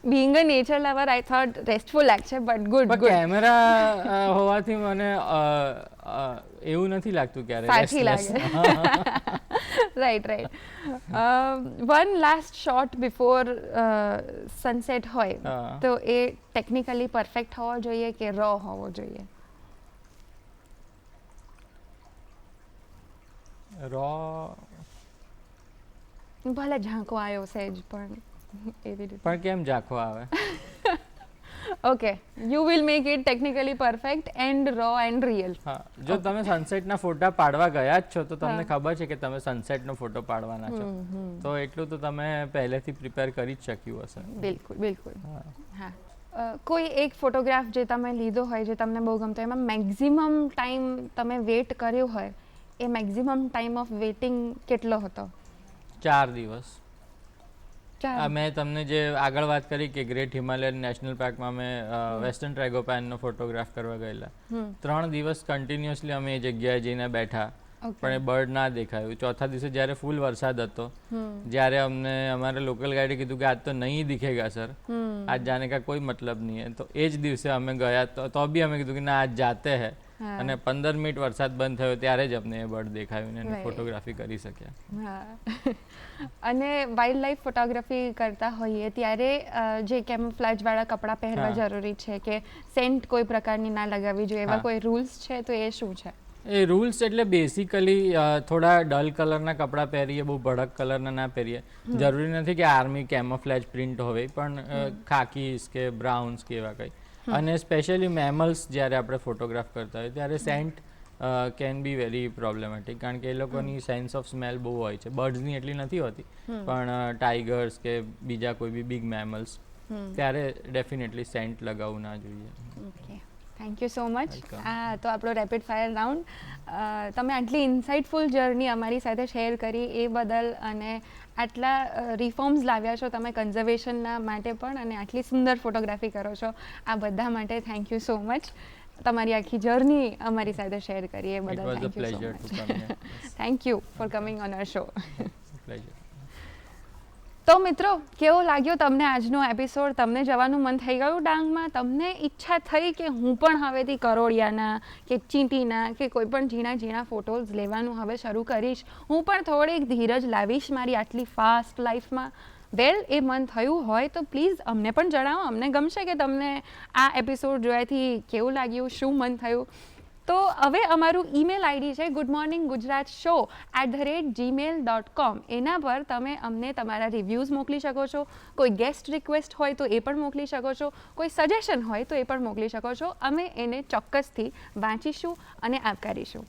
Being a nature lover I thought restful લાગશે બટ ગુડ. પણ કેમેરા હોવાથી મને એવું નથી લાગતું ક્યારે સાચી લાગે. Right. One last shot before sunset હોય તો એ ટેકનિકલી પરફેક્ટ હોવો જોઈએ કે રો હોવો જોઈએ? રો ભલે ઝાંકો આવ્યો સહેજ પણ એવી રીતે પણ કેમ ઝાંખો આવે? Okay you will make it technically perfect and raw and real. હા, જો તમે સનસેટના ફોટા પાડવા ગયા જ છો તો તમને ખબર છે કે તમે સનસેટનો ફોટો પાડવાના છો, તો એટલું તો તમે પહેલેથી પ્રિપેર કરી જ શક્યું હશે. બિલકુલ બિલકુલ. હા, કોઈ એક ફોટોગ્રાફ જે તમે લીધો હોય જે તમને બહુ ગમતો એમાં મેક્ઝિમમ ટાઈમ તમે વેટ કર્યો હોય, એ મેક્ઝિમમ ટાઈમ ઓફ વેટિંગ કેટલો હતો? 4 દિવસ. ચાર. મેં તમને જે આગળ વાત કરી કે ગ્રેટ હિમાલયન નેશનલ પાર્કમાં અમે વેસ્ટર્ન ટ્રેગોપાનનો ફોટોગ્રાફ કરવા ગયેલા. 3 દિવસ કન્ટિન્યુઅસલી અમે એ જગ્યાએ જઈને બેઠા, પણ એ બર્ડ ના દેખાયું. ચોથા દિવસે જ્યારે ફૂલ વરસાદ હતો, જ્યારે અમને અમારા લોકલ ગાઈડે કીધું કે આજ તો નહીં દિખેગા સર, આજ જાને કા કોઈ મતલબ નહીં હે, તો એ જ દિવસે અમે ગયા તો બી અમે કીધું કે ના આજ જાતે હે, અને 15 મિનિટ વરસાદ બંધ થયો ત્યારે જ અમને એ બર્ડ દેખાયું ને એની ફોટોગ્રાફી કરી શક્યા. હા. અને વાઇલ્ડ લાઈફ ફોટોગ્રાફી કરતા હોઈએ ત્યારે જે કેમોફ્લેજ વાળા કપડાં પહેરવા જરૂરી છે કે સેન્ટ કોઈ પ્રકારની ના લગાવવી જોઈએ, એવા કોઈ રૂલ્સ છે તો એ શું છે? એ રૂલ્સ એટલે બેસિકલી થોડા ડલ કલરના કપડાં પહેરીએ, બહુ ભડક કલરના ના પહેરીએ. જરૂરી નથી કે આર્મી કેમોફ્લેજ પ્રિન્ટ હોય, પણ ખાકીસ કે બ્રાઉન્સ કે એવા કંઈ. અને સ્પેશિયલી મેમલ્સ જ્યારે આપણે ફોટોગ્રાફ કરતા હોય ત્યારે scent can be very problematic, કારણ કે એ લોકોની સેન્સ ઓફ સ્મેલ બહુ હોય છે. બર્ડ્સની એટલી નથી હોતી, પણ ટાઈગર્સ કે બીજા કોઈ બી બિગ મેમલ્સ, ત્યારે ડેફિનેટલી સેન્ટ લગાવવું ના જોઈએ. Okay, thank you so much. આ તો આપણો રેપિડ ફાયર રાઉન્ડ. તમે આટલી ઇન્સાઇટફુલ જર્ની અમારી સાથે શેર કરી એ બદલ, અને આટલા રિફોર્મ્સ લાવ્યા છો તમે કન્ઝર્વેશનના માટે પણ, અને આટલી સુંદર ફોટોગ્રાફી કરો છો, આ બધા માટે થેન્ક યુ સો મચ. તમારી આખી જર્ની અમારી સાથે શેર કરી એ બદલ thank you so much. Thank you for coming on our show. તો મિત્રો, કેવો લાગ્યો તમને આજનો એપિસોડ? તમને જવાનું મન થઈ ગયું ડાંગમાં? તમને ઈચ્છા થઈ કે હું પણ હવેથી કરોડિયાના કે ચીંટીના કે કોઈ પણ ઝીણા ઝીણા ફોટોઝ લેવાનું હવે શરૂ કરીશ, હું પણ થોડીક ધીરજ લાવીશ મારી આટલી ફાસ્ટ લાઈફમાં? વેલ, એ મન થયું હોય તો પ્લીઝ અમને પણ જણાવો. અમને ગમશે કે તમને આ એપિસોડ જોયાથી કેવું લાગ્યું, શું મન થયું. તો હવે અમારું ઈમેલ આઈડી છે goodmorninggujratshow@gmail.com. એના પર તમે અમને તમારા રિવ્યૂઝ મોકલી શકો છો. કોઈ ગેસ્ટ રિક્વેસ્ટ હોય તો એ પણ મોકલી શકો છો. કોઈ સજેશન હોય તો એ પણ મોકલી શકો છો. અમે એને ચોક્કસથી વાંચીશું અને આવકારીશું.